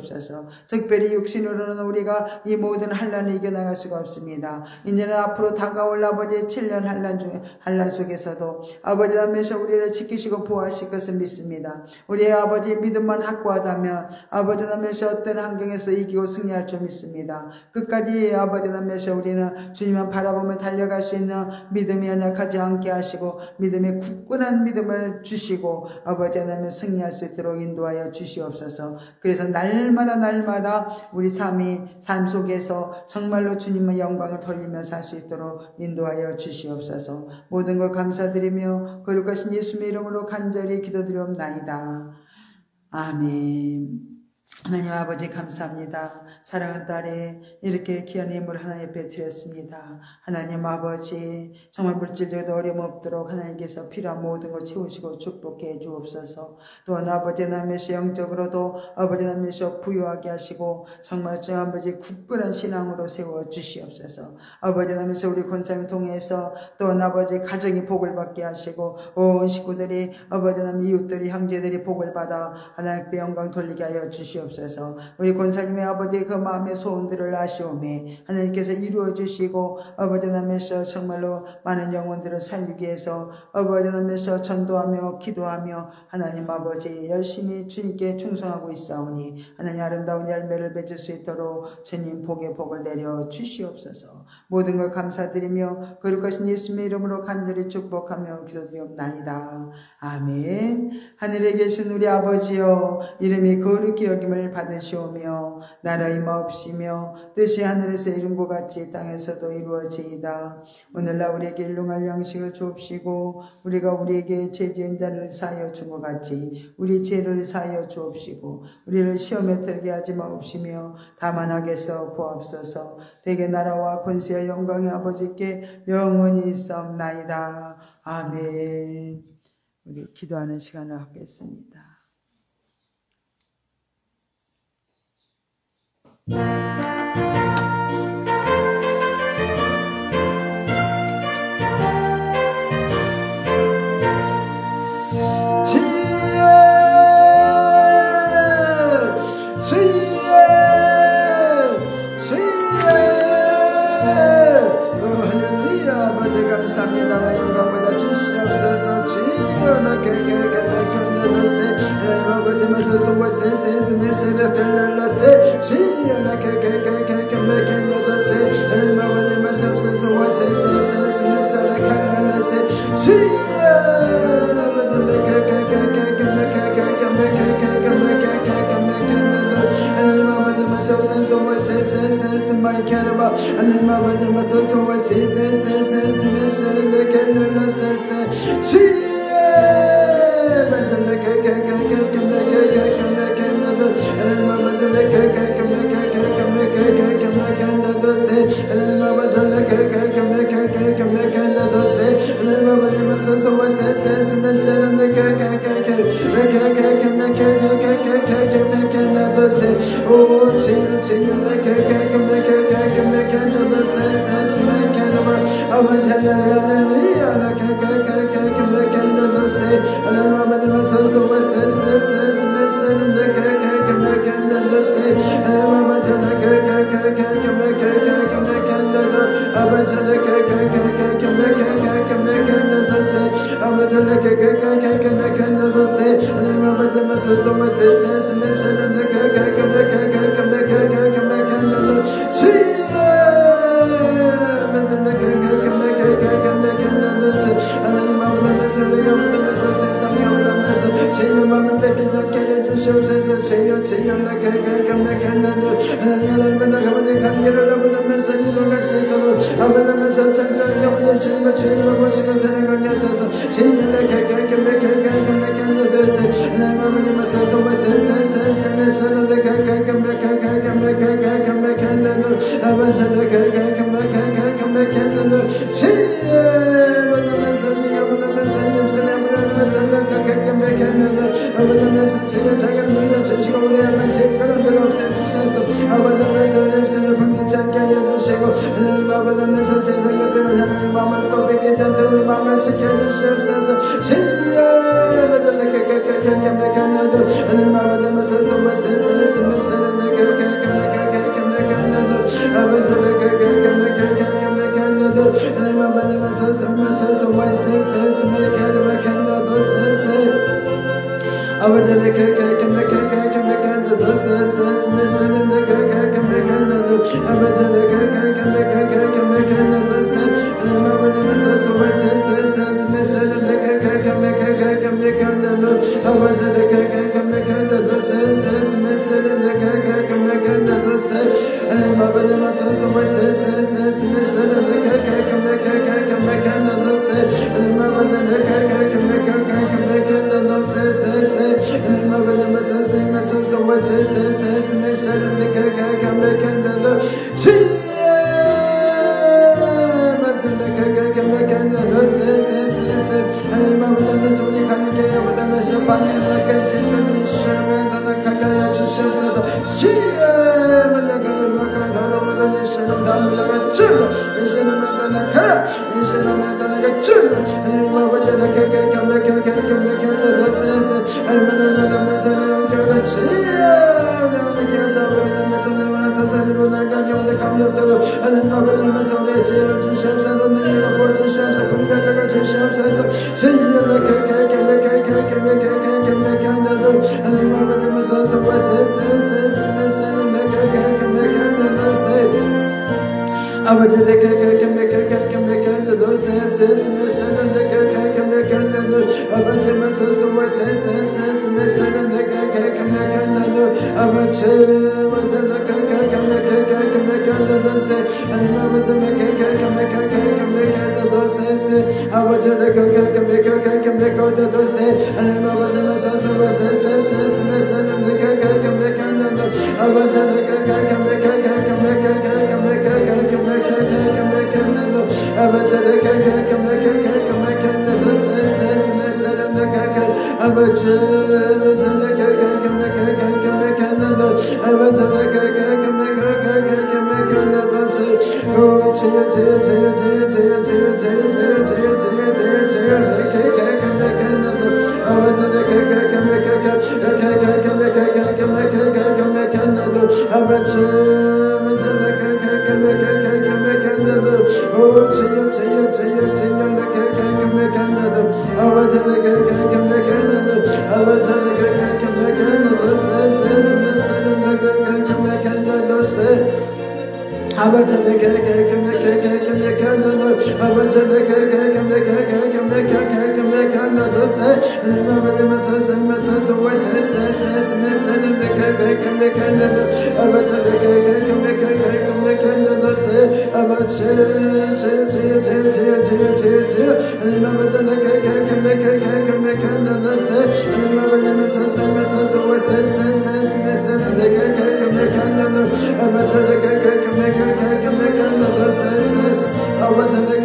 특별히 육신으로는 우리가 이 모든 환란을 이겨나갈 수가 없습니다. 이제는 앞으로 다가올 아버지의 7년 환란 속에서도 아버지 하나님께서 우리를 지키시고 보호하실 것을 믿습니다. 우리의 아버지 믿음만 확고하다면 아버지 하나님께서 어떤 환경에서 이기고 승리할 줄 믿습니다. 끝까지 아버지 하나님께서 우리는 주님만 바라보며 달려갈 수 있는 믿음이 연약하지 않게 하시고 믿음의 굳건한 믿음을 주시고 아버지 하나님 승리할 수 있도록 인도하여 주시옵소서. 그래서 날마다 우리 삶 속에서 정말로 주님의 영광을 돌리며 살 수 있도록 인도하여 주시옵소서. 모든 것 감사드리며 거룩하신 예수님의 이름으로 간절히 기도드리옵나이다. 아멘. 하나님 아버지 감사합니다. 사랑하는 딸에 이렇게 귀한 예물 하나님 앞에 드렸습니다. 하나님 아버지 정말 물질적으로 어려움 없도록 하나님께서 필요한 모든 걸 채우시고 축복해 주옵소서. 또한 아버지 하나님께서 영적으로도 아버지 하나님께서 부유하게 하시고 정말 주 아버지 굳건한 신앙으로 세워 주시옵소서. 아버지 하나님께서 우리 권사님 통해서 또한 아버지 가정이 복을 받게 하시고 온 식구들이 아버지 하나님 이웃들이 형제들이 복을 받아 하나님께 영광 돌리게 하여 주시옵소서. 우리 권사님의 아버지 그 마음의 소원들을 아시오매 하나님께서 이루어 주시고 아버지 하나님께서 정말로 많은 영혼들을 살리기 위해서 아버지 하나님께서 전도하며 기도하며 하나님 아버지 열심히 주님께 충성하고 있사오니 하나님 아름다운 열매를 맺을 수 있도록 주님 복의 복을 내려 주시옵소서. 모든 걸 감사드리며 거룩하신 예수님의 이름으로 간절히 축복하며 기도드리옵나이다. 아멘. 하늘에 계신 우리 아버지여 이름이 거룩히 여김을 받으시오며 나라 임하옵시며 뜻이 하늘에서 이룬 것 같이 땅에서도 이루어지이다. 오늘날 우리에게 일용할 양식을 주옵시고 우리가 우리에게 죄 지은 자를 사하여 준 것 같이 우리 죄를 사하여 주옵시고 우리를 시험에 들게 하지 마옵시며 다만 악에서 구하옵소서. 대개 나라와 권세와 영광의 아버지께 영원히 있사옵나이다. 아멘. 우리 기도하는 시간을 갖겠습니다. 감사합니다. 나 영광보다 주시옵소서. 주여 개개개개개개개세 아버지마서 소고세세 스미스를 들러세 주여 개개개개개개개개세 아버지마서 소고세세 스미스를 들러세 주여 아버지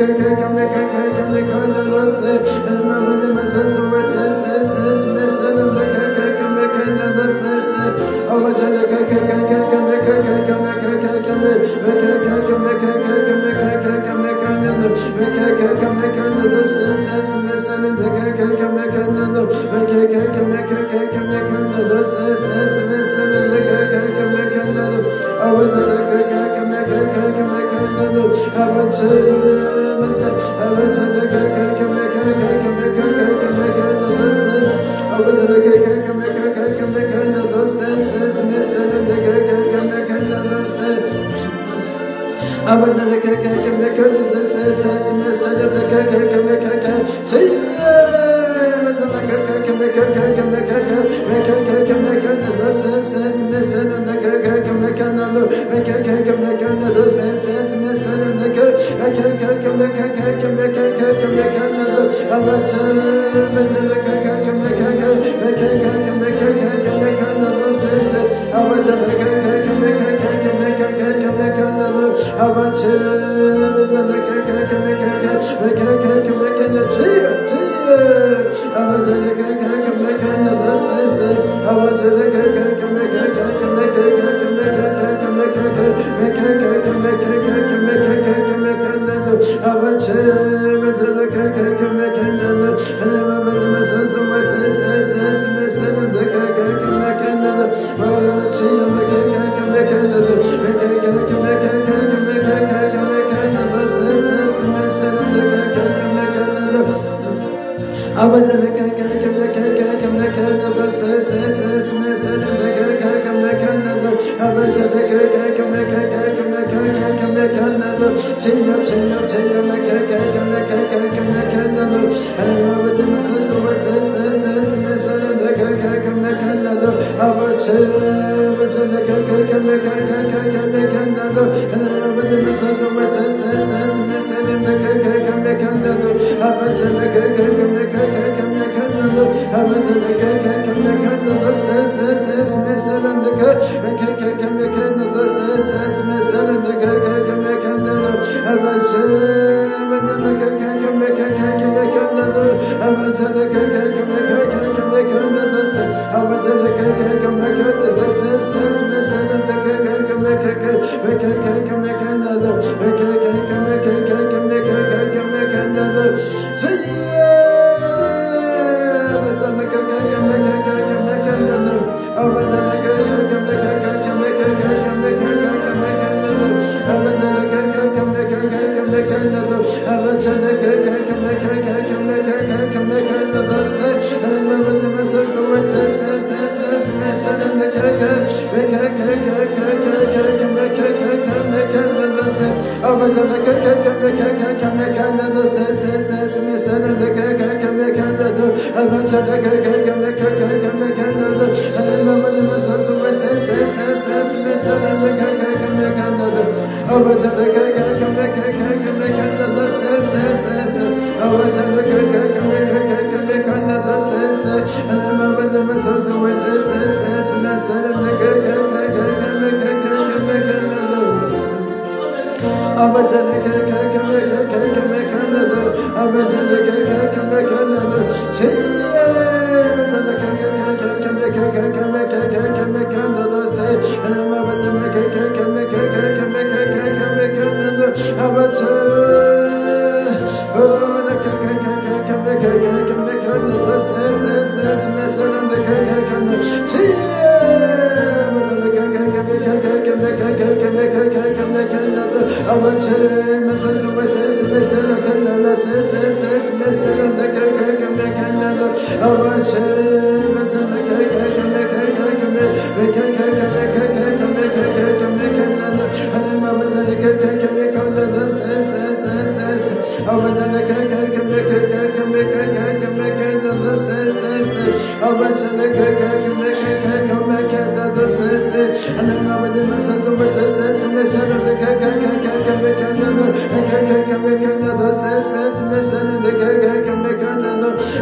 Abba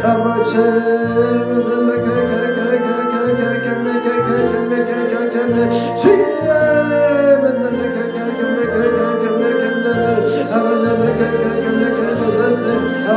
I'm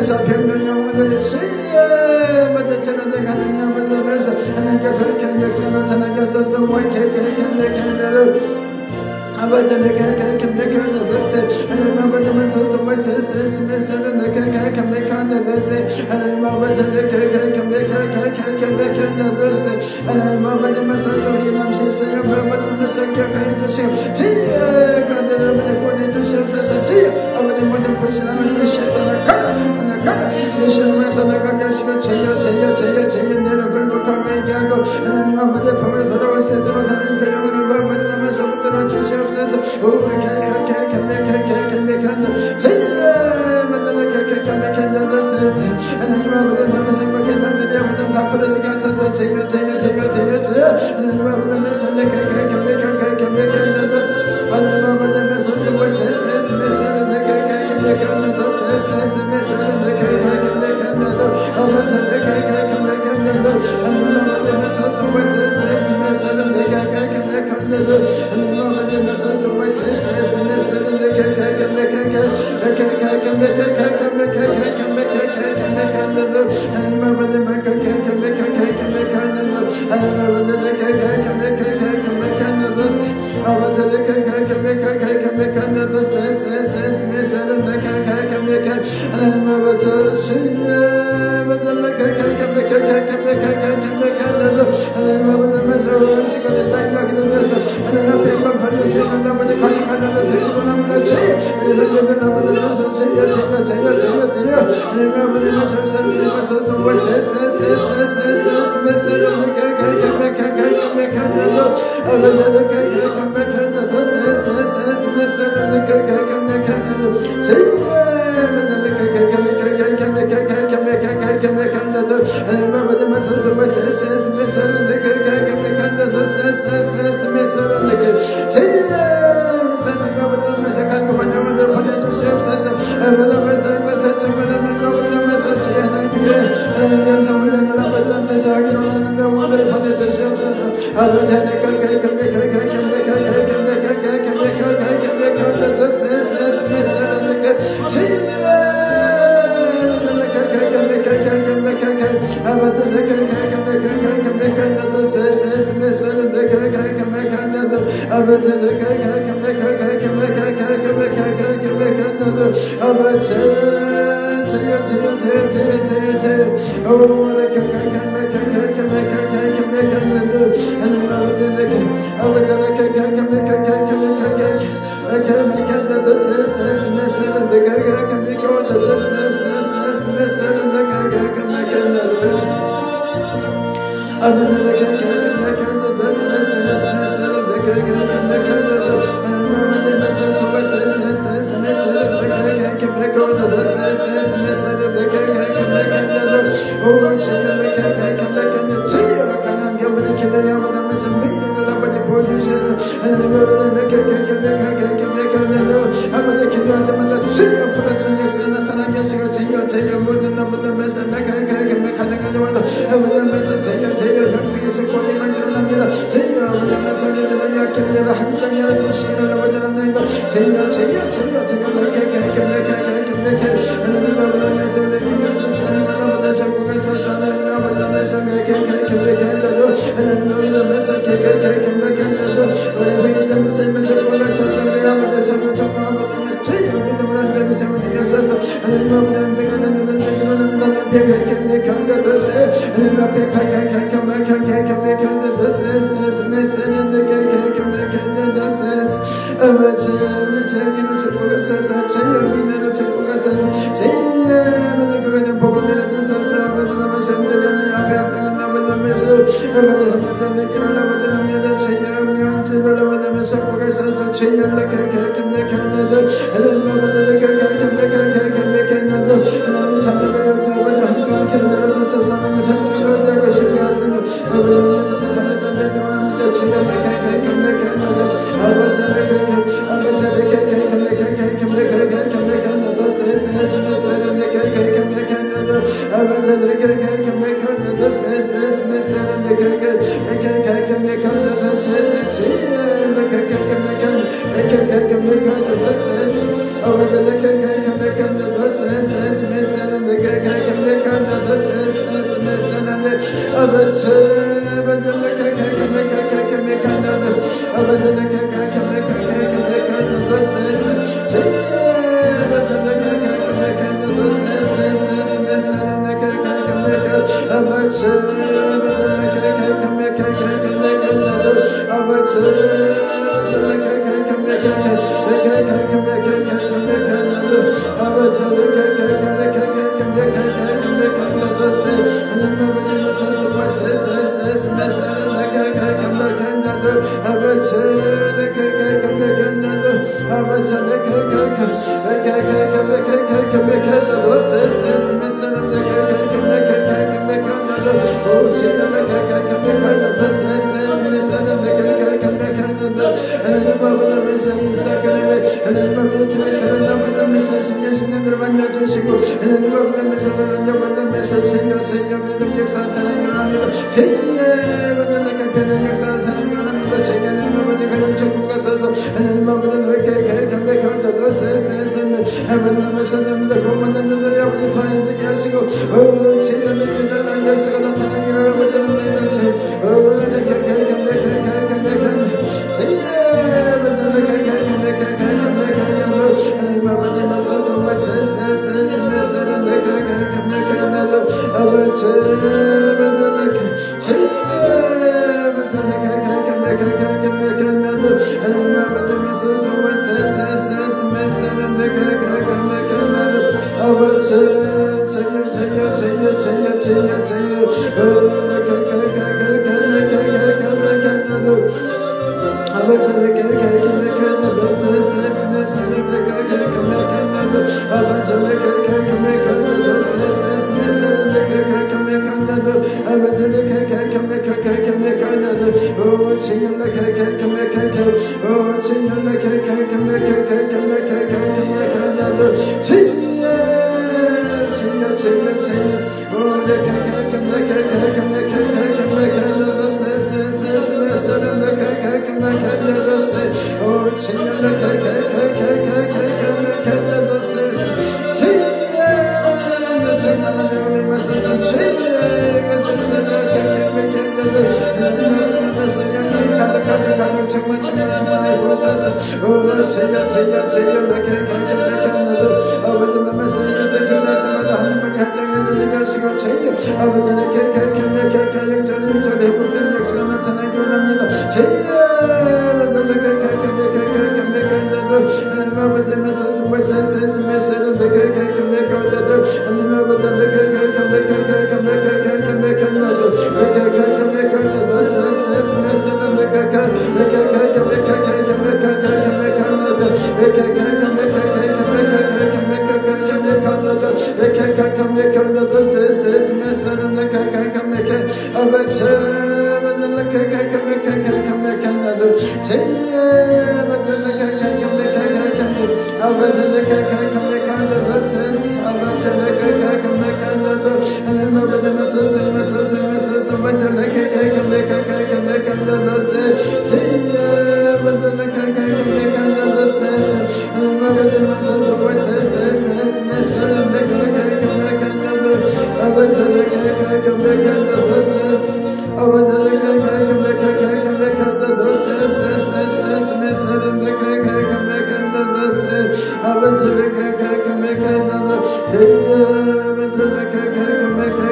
영에서 병든 영혼들이 주의 받아처럼 가는 영혼들에서 하나님께 돌이키는 역사가 나타나게 하소서. 아버지 내가 감격하는 것에 하나님 아버지면서 스스스스스스는 내가 감격하는 것에 하나님 아버지 내가 감격하는 것에 하나님 아버지면서 우리 남실세요 아버지면서 기억하여 주시고 주여 그들 아버지 보내주시옵소서. 주여 아버지 모든 불신앙 하나님의 쉣다나 가라 예수님을 떠나가게 하시고 주여 내를 불복하게 하고 하나님 아버지 법으로 돌아올 수 있도록 하나님 그 영혼을 아버지 남에서 붙들어 주시옵소서. 하나님 아버지 너무 생각해 남들이 아버지 다 부러지게 하소서. 주여 하나님 아버지 메서 내가 하나님 아버지 메서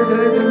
Hey,